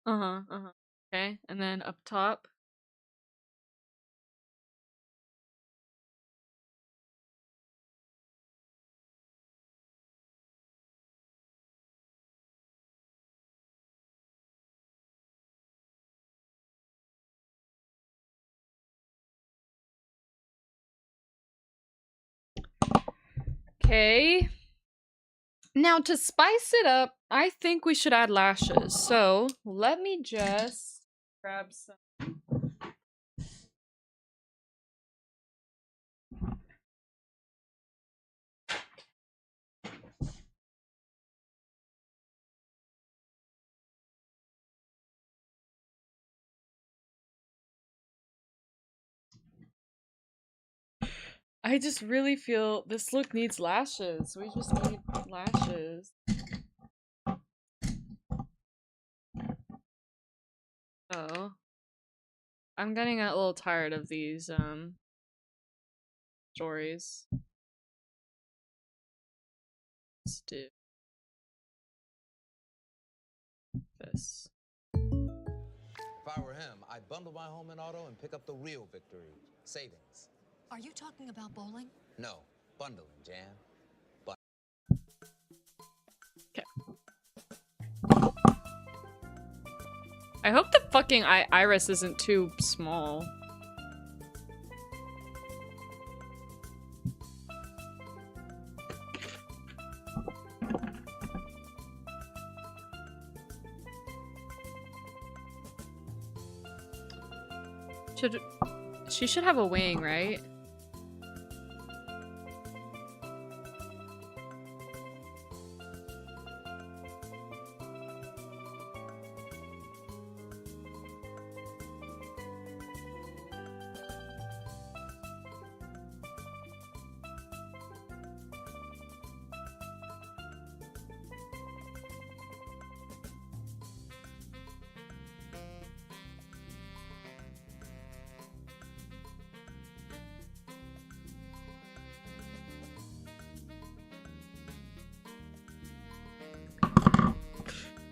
Okay, and then up top. Okay. Now to spice it up, I think we should add lashes. So let me just grab some. I just really feel this look needs lashes. We just need lashes. Oh. I'm getting a little tired of these, stories. Let's do this. If I were him, I'd bundle my home and auto and pick up the real victory. Savings. Are you talking about bowling? No, bundling, Jan. I hope the fucking iris isn't too small. She should have a wing, right?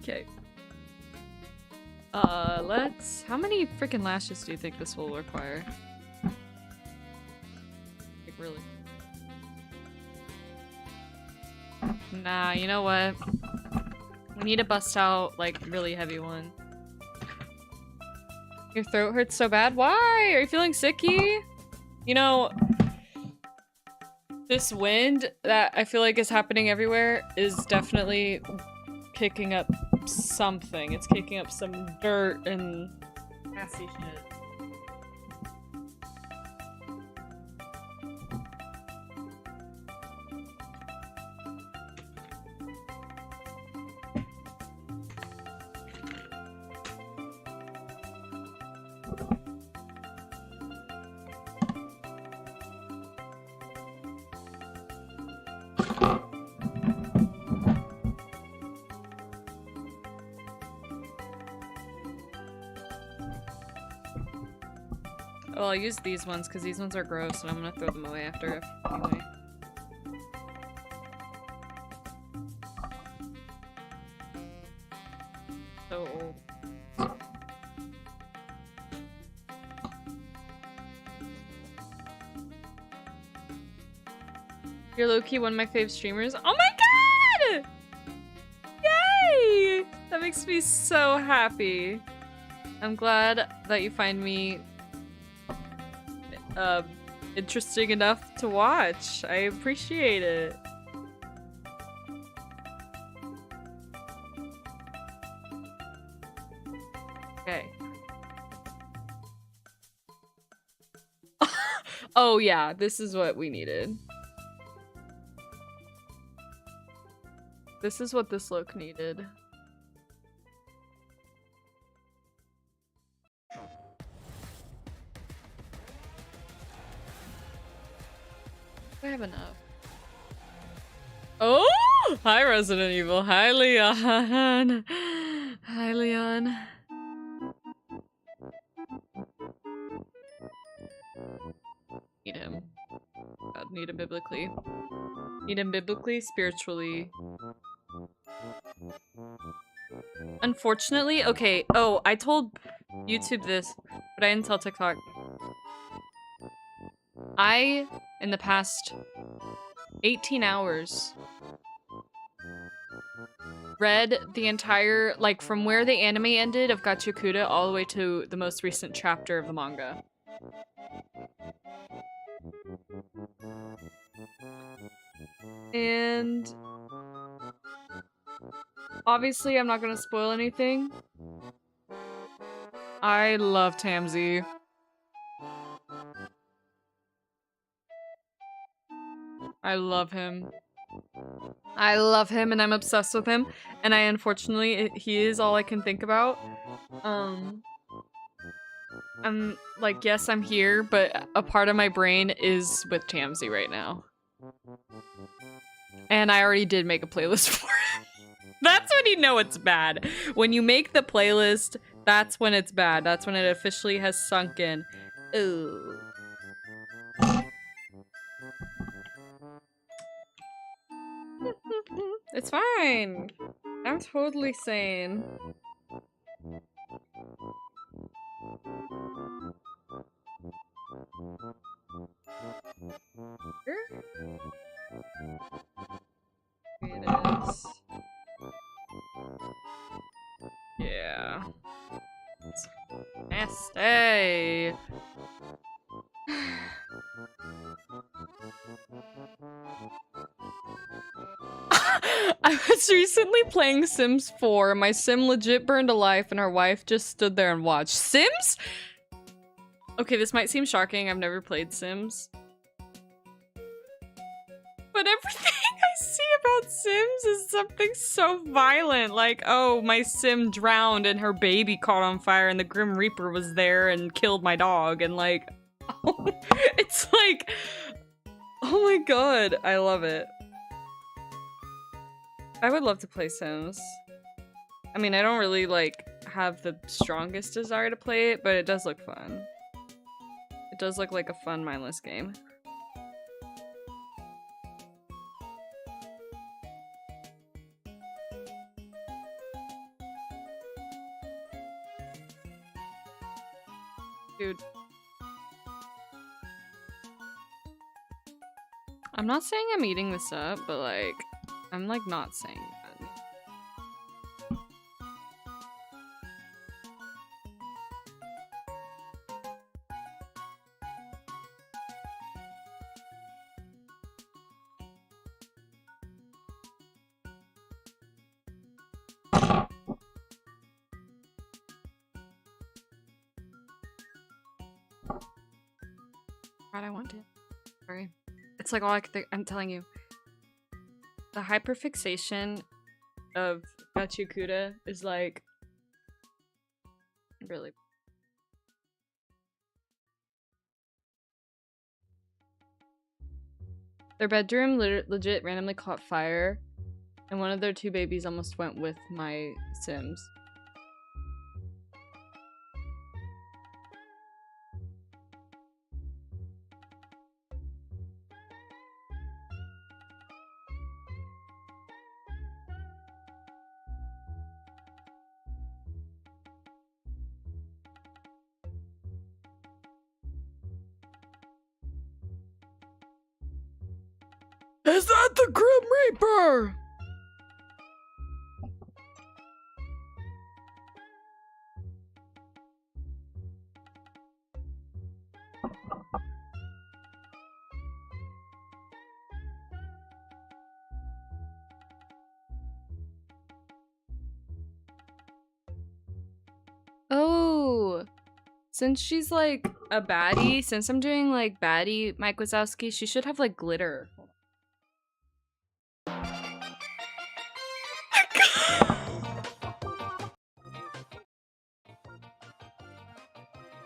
Okay. Let's... How many freaking lashes do you think this will require? Like, really? Nah, you know what? We need to bust out, like, really heavy one. Your throat hurts so bad? Why? Are you feeling sicky? You know... This wind that I feel like is happening everywhere is definitely kicking up something. It's kicking up some dirt and nasty shit. Well, I'll use these ones because these ones are gross and I'm gonna throw them away after anyway. So old. You're low-key one of my fave streamers. Oh my god! Yay! That makes me so happy. I'm glad that you find me interesting enough to watch. I appreciate it. Okay. Oh yeah, this is what we needed. This is what this look needed. I have enough. Oh! Hi, Resident Evil. Hi, Leon. Hi, Leon. Need him. God, need him biblically. Need him biblically, spiritually. Unfortunately, okay. Oh, I told YouTube this, but I didn't tell TikTok. In the past 18 hours, read the entire, like, from where the anime ended of Gachokuda all the way to the most recent chapter of the manga. And obviously I'm not gonna spoil anything. I love Tamsi. I love him. I love him and I'm obsessed with him. And unfortunately, he is all I can think about. I'm like, yes, I'm here, but a part of my brain is with Tamsy right now. And I already did make a playlist for it. That's when you know it's bad. When you make the playlist, that's when it's bad. That's when it officially has sunk in. Ooh. It's fine. I'm totally sane. Here it is. Yeah. It's nasty. I was recently playing Sims 4. My sim legit burned to life and her wife just stood there and watched. Sims? Okay, this might seem shocking. I've never played Sims. But everything I see about Sims is something so violent. Like, oh, my sim drowned and her baby caught on fire and the Grim Reaper was there and killed my dog. And like, it's like, oh my god, I love it. I would love to play Sims. I mean, I don't really like have the strongest desire to play it, but it does look fun. It does look like a fun, mindless game. Dude. I'm not saying I'm eating this up, but like, I'm like not saying that. God, I want it. Sorry. It's like all I could think. I'm telling you. The hyperfixation of Gachukuda is like really. Their bedroom legit randomly caught fire, and one of their two babies almost went with my Sims. Is that the Grim Reaper? Oh, since she's like a baddie, since I'm doing like baddie Mike Wazowski, she should have like glitter.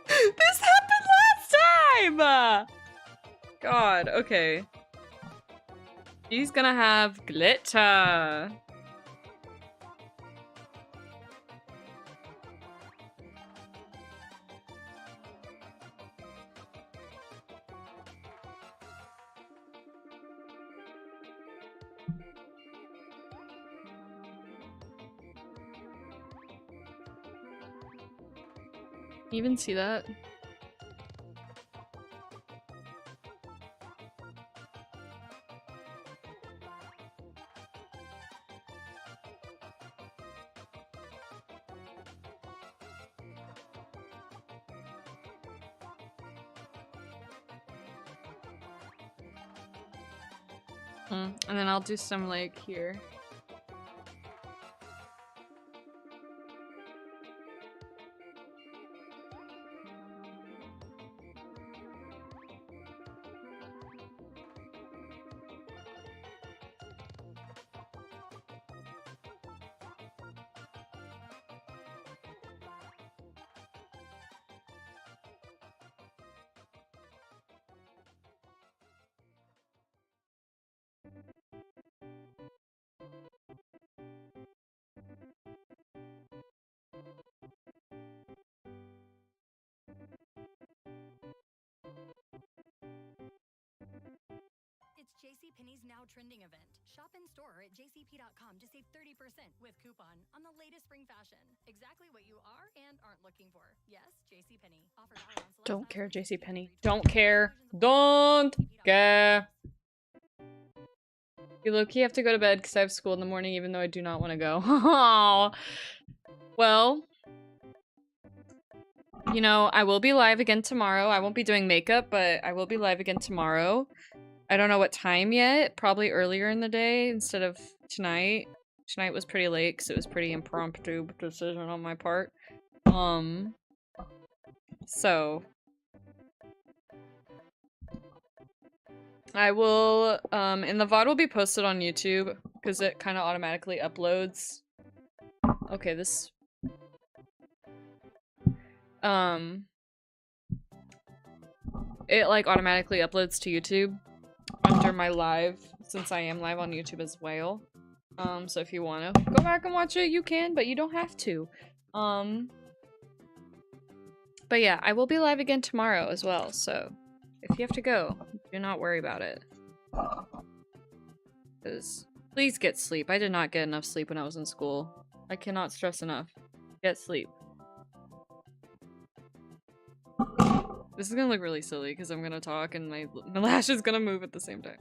This happened last time! God, okay. She's gonna have glitter. You even see that? And then I'll do some like here. JCPenney's Now Trending event. Shop in store at jcp.com to save 30% with coupon on the latest spring fashion. Exactly what you are and aren't looking for. Yes, JCPenney. Offer valid on select Don't care, styles, JCPenney. Don't care. Don't care. You low-key have to go to bed because I have school in the morning, even though I do not want to go. Well, you know, I will be live again tomorrow. I won't be doing makeup, but I will be live again tomorrow. I don't know what time yet. Probably earlier in the day instead of tonight. Tonight was pretty late because it was pretty impromptu decision on my part. So I will, and the VOD will be posted on YouTube because it kind of automatically uploads. Okay, this, it like automatically uploads to YouTube under my live, since I am live on YouTube as well. So if you want to go back and watch it, you can, but you don't have to. But yeah, I will be live again tomorrow as well, so if you have to go, do not worry about it. Because please get sleep. I did not get enough sleep when I was in school. I cannot stress enough. Get sleep. This is gonna look really silly because I'm gonna talk and my lash is gonna move at the same time.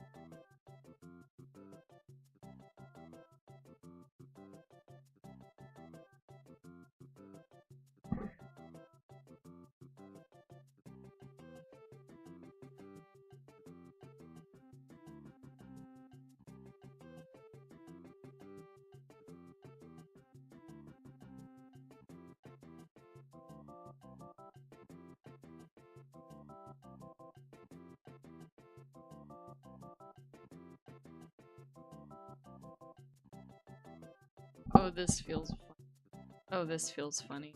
Oh, this feels fun. Oh, this feels funny.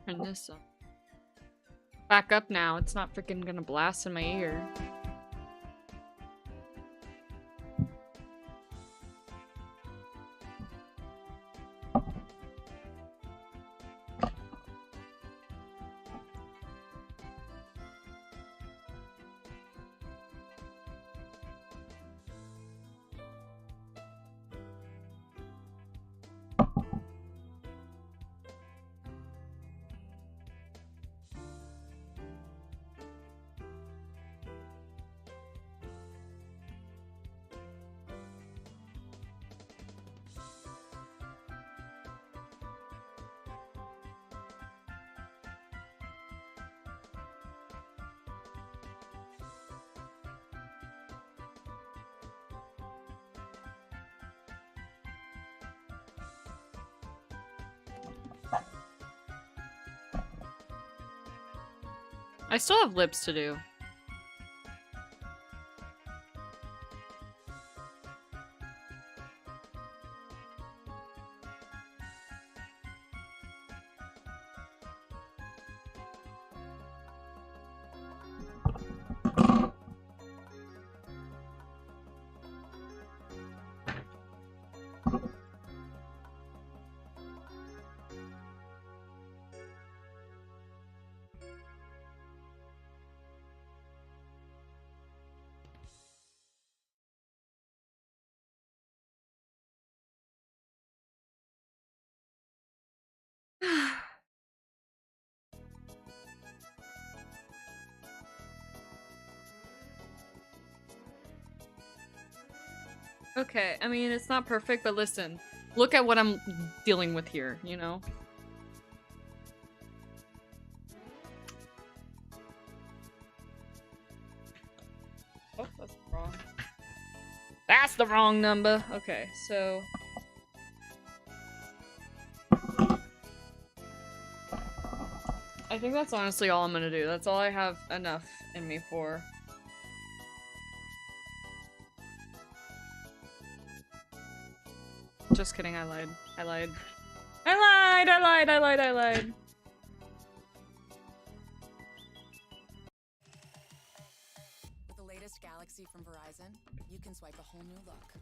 Turn this up. Back up now. It's not freaking gonna blast in my ear. I still have lips to do. Okay, I mean, it's not perfect, but listen. Look at what I'm dealing with here, you know? That's the wrong number. Okay, so... I think that's honestly all I'm gonna do. That's all I have enough in me for. Just kidding, I lied. I lied. I lied. With the latest Galaxy from Verizon, you can swipe a whole new look.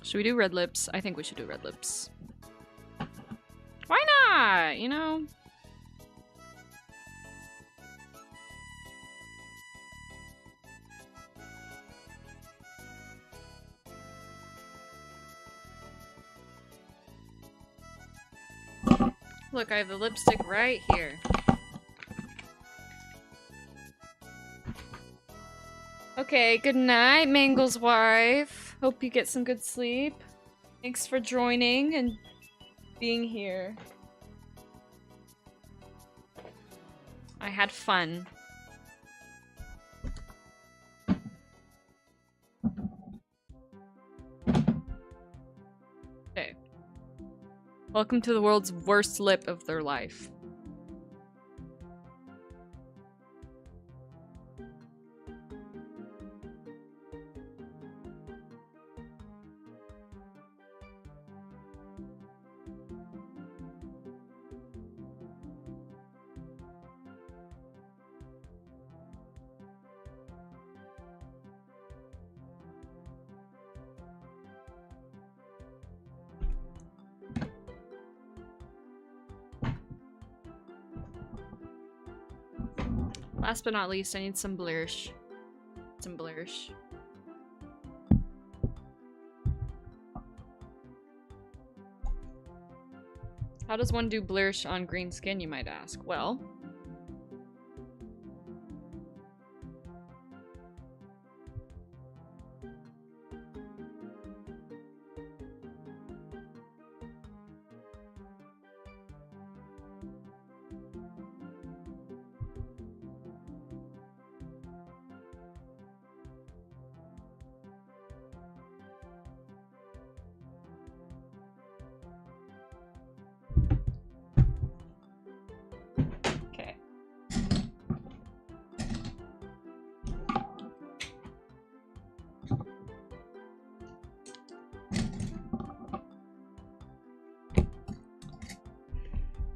Should we do red lips? I think we should do red lips. Why not? You know? Look, I have the lipstick right here. Okay, good night, Mangle's wife. Hope you get some good sleep. Thanks for joining and being here. I had fun. Okay. Welcome to the world's worst lip of their life. Last but not least, I need some blurish. Some blurish. How does one do blurish on green skin, you might ask? Well...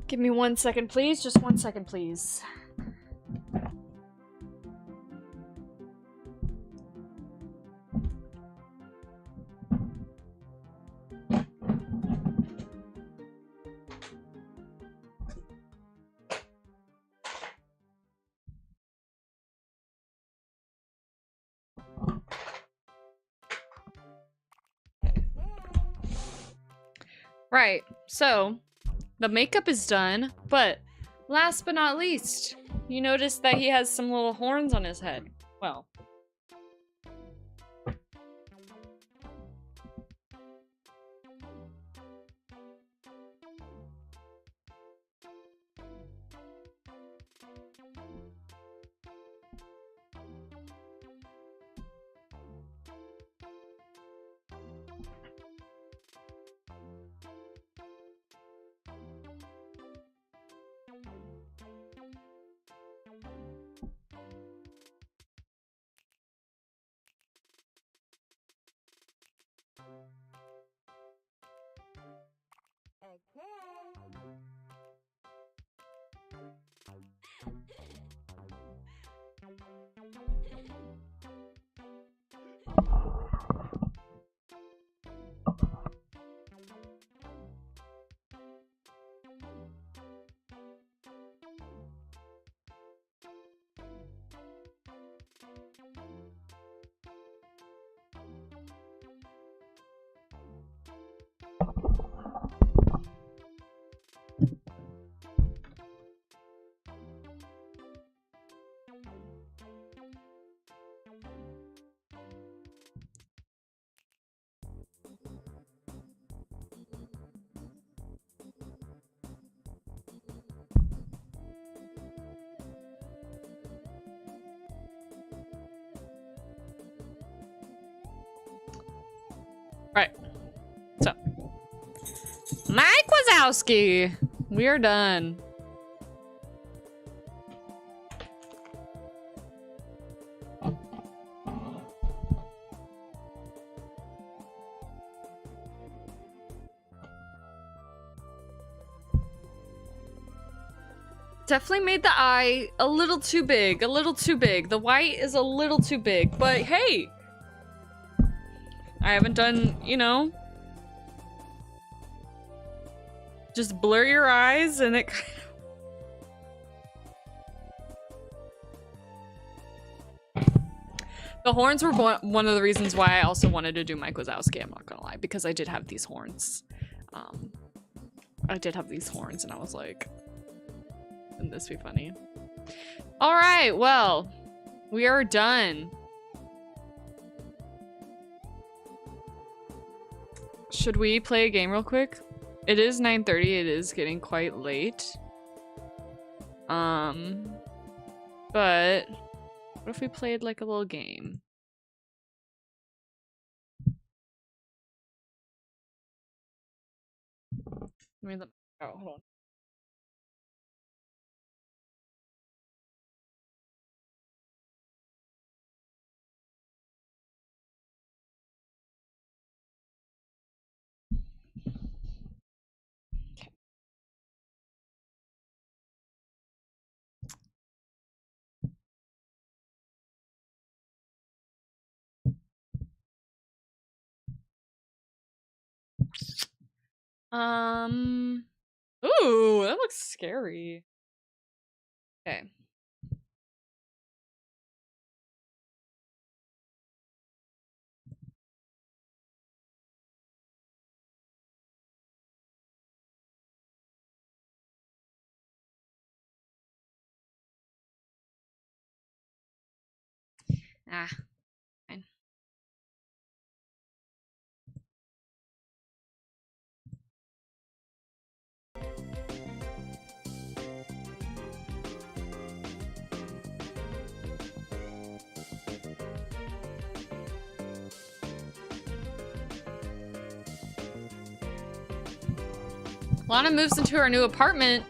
Give me 1 second, please. Just 1 second, please. Right, so the makeup is done, but last but not least, you notice that he has some little horns on his head. Well, Right. So, Mike Wazowski, we are done. Definitely made the eye a little too big, a little too big. The white is a little too big, but hey, I haven't done, you know, just blur your eyes and it kind of... The horns were one of the reasons why I also wanted to do Mike Wazowski, I'm not gonna lie, because I did have these horns. I did have these horns and I was like, wouldn't this be funny? All right, well, we are done. Should we play a game real quick? It is 9:30. It is getting quite late. But what if we played like a little game? I mean, oh, hold on. Ooh, that looks scary. Okay. Ah, fine. Lana moves into her new apartment.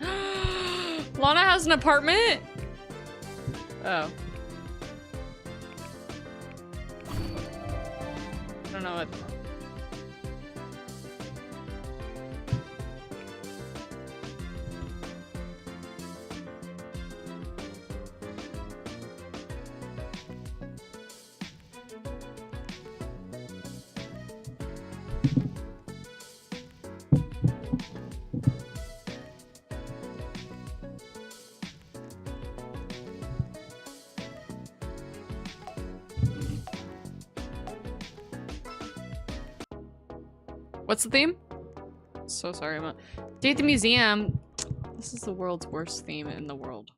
Lana has an apartment? Oh. I don't know what... What's the theme? So sorry, I'm Day at the museum. This is the world's worst theme in the world.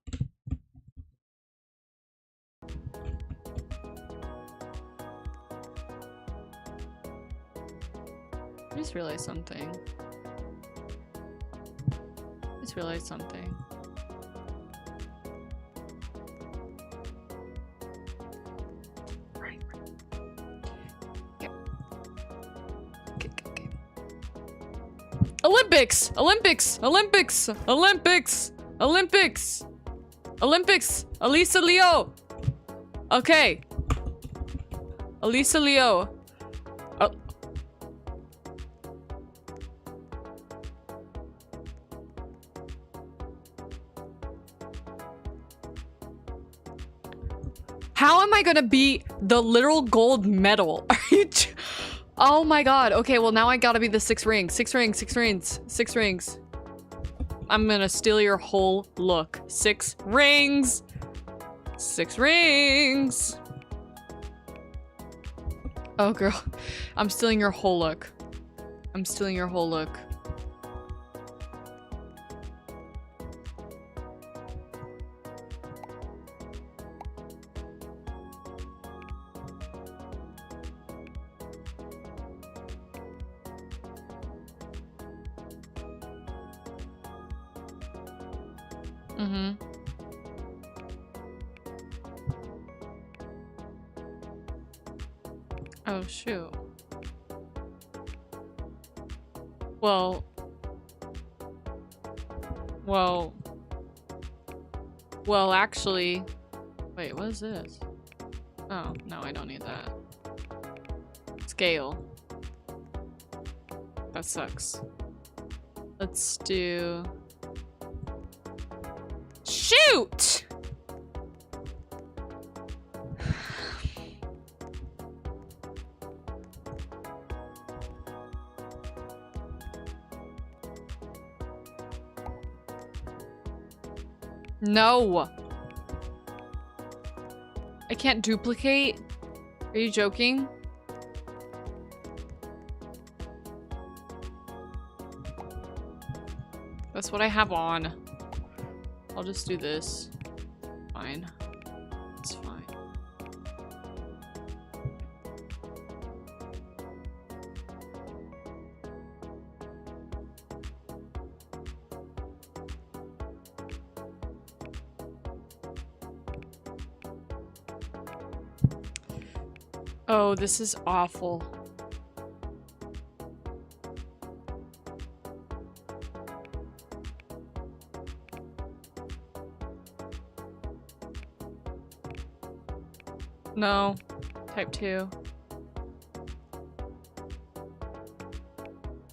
I just realized something. Right. Yep. Okay. Olympics! Elisa Leo! Okay. Elisa Leo. Oh. How am I gonna be the literal gold medal? Are you... Oh my god. Okay, well now I gotta be the 6 rings. 6 rings. I'm gonna steal your whole look. 6 rings. 6 rings. Oh girl. I'm stealing your whole look. Oh shoot. Well, actually, wait, what is this? Oh, no, I don't need that. Scale. That sucks. Let's do... Shoot! No! I can't duplicate? Are you joking? That's what I have on. I'll just do this. Fine. It's fine. Oh, this is awful. No. Type 2.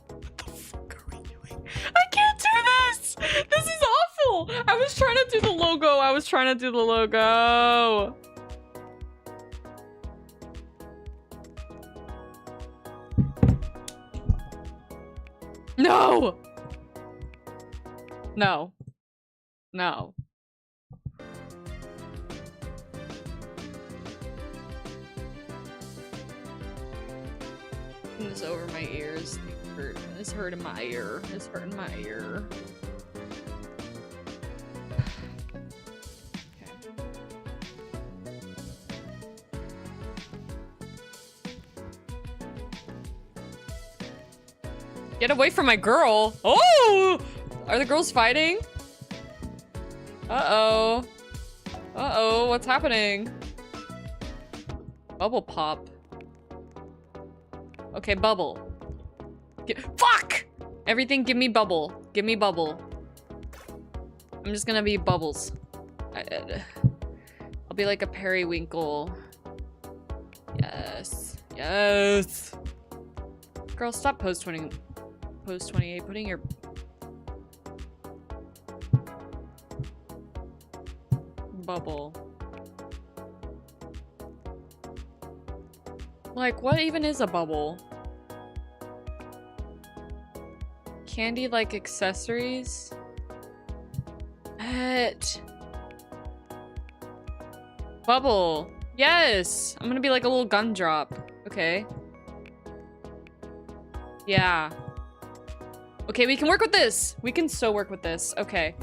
What the fuck are we doing? I can't do this! This is awful! I was trying to do the logo. No! No. No. It's over my ears. It's hurting my ear. It's hurting my ear. Okay. Get away from my girl! Oh! Are the girls fighting? Uh-oh. Uh-oh, what's happening? Bubble pop. Okay, bubble. Fuck! Everything, give me bubble. Give me bubble. I'm just gonna be bubbles. I'll be like a periwinkle. Yes. Yes! Girl, stop post 28 putting your... bubble. Like, what even is a bubble? Candy-like accessories? What? Bubble. Yes! I'm gonna be like a little gun drop. Okay. Yeah. Okay, we can work with this! We can so work with this. Okay.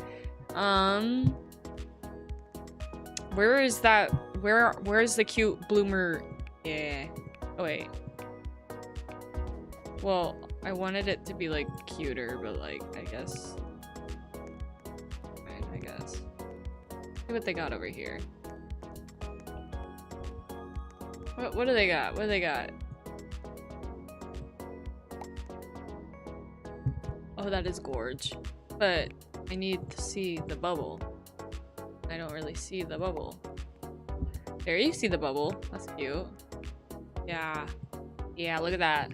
Where is that? Where is the cute bloomer? Yeah. Oh, wait. Well, I wanted it to be, like, cuter, but, like, I guess. Right, I guess. See what they got over here. What do they got? What do they got? Oh, that is gorge. But I need to see the bubble. I don't really see the bubble. There, you see the bubble. That's cute. Yeah. Yeah, look at that.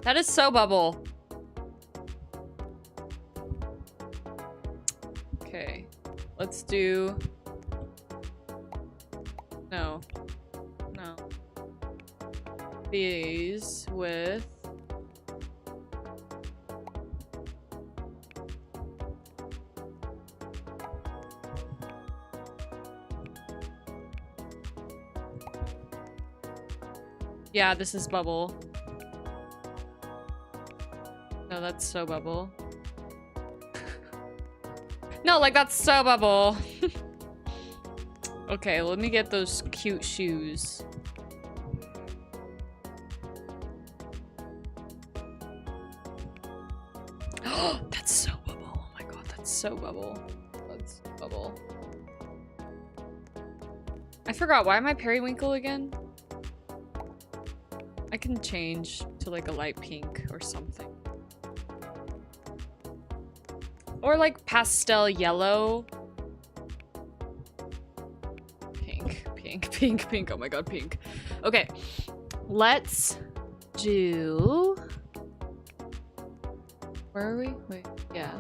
That is so bubble. Okay. Let's do... No. No. These with... Yeah, this is bubble. No, that's so bubble. No, like that's so bubble. Okay, let me get those cute shoes. That's so bubble. Oh my god, that's so bubble. That's bubble. I forgot, why am I periwinkle again? I can change to like a light pink or something. Or like pastel yellow. Pink, pink, pink, pink. Oh my god, pink. Okay, let's do... Where are we? Wait, yeah.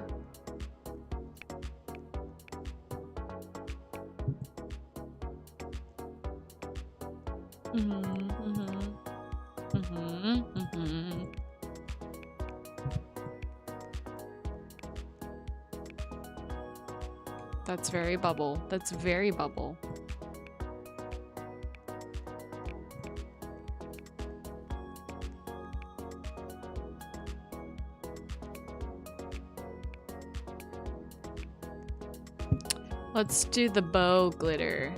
That's very bubble. That's very bubble. Let's do the bow glitter.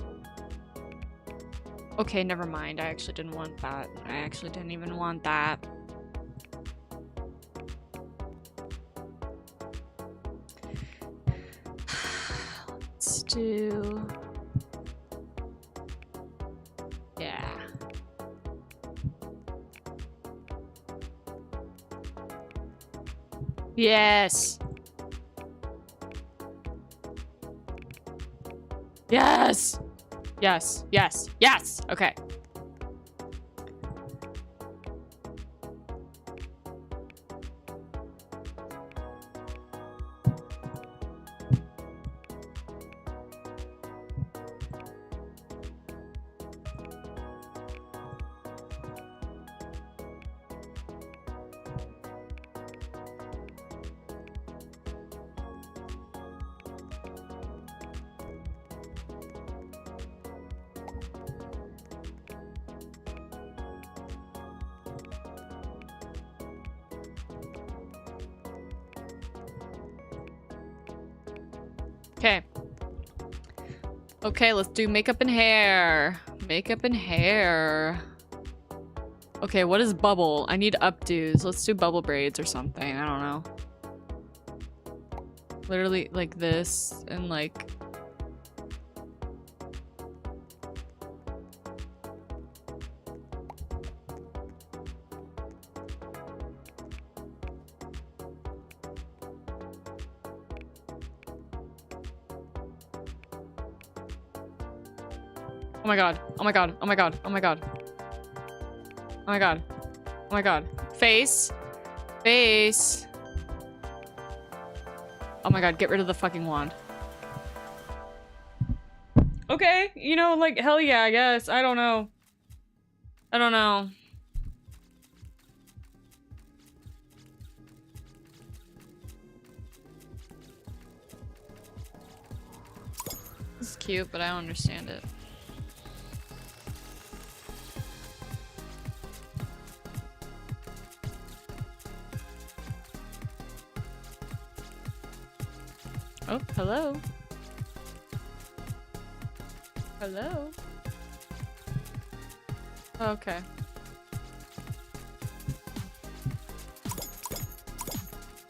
Okay, never mind. I actually didn't want that. I actually didn't even want that. Let's do... Yeah. Yes! Yes! Yes, yes, yes! Okay. Okay. Okay, let's do makeup and hair. Makeup and hair. Okay, what is bubble? I need updos. Let's do bubble braids or something. I don't know. Literally like this and like... Oh my god. Oh my god. Oh my god. Oh my god. Oh my god. Oh my god. Face. Face. Oh my god, get rid of the fucking wand. Okay, you know, like, hell yeah, I guess. I don't know. I don't know. This is cute, but I don't understand it. Oh, hello. Hello. Okay.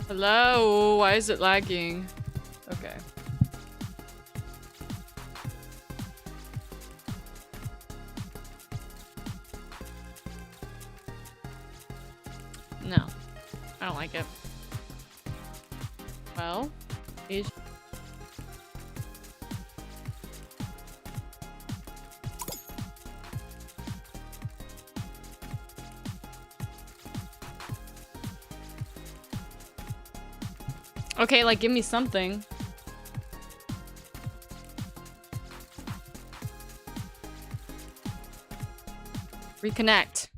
Hello. Why is it lagging? Okay. No. I don't like it. Well, is okay, like, give me something. Reconnect.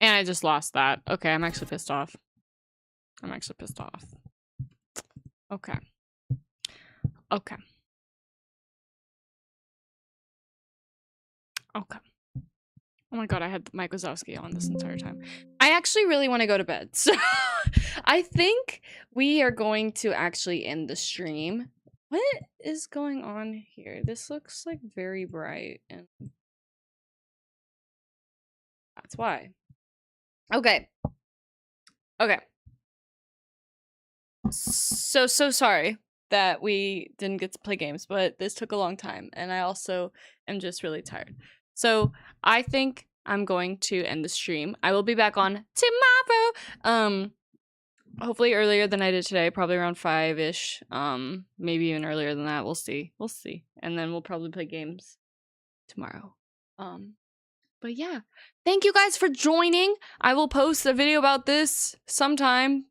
And I just lost that. Okay, I'm actually pissed off. I'm actually pissed off. Okay. Okay. Okay. Oh my god, I had Mike Wazowski on this entire time. I actually really want to go to bed. So I think we are going to actually end the stream. What is going on here? This looks like very bright and that's why. Okay. Okay. So sorry that we didn't get to play games, but this took a long time and I also am just really tired. So I think I'm going to end the stream. I will be back on tomorrow. Hopefully earlier than I did today, probably around 5-ish. Maybe even earlier than that. We'll see. We'll see. And then we'll probably play games tomorrow. But yeah. Thank you guys for joining. I will post a video about this sometime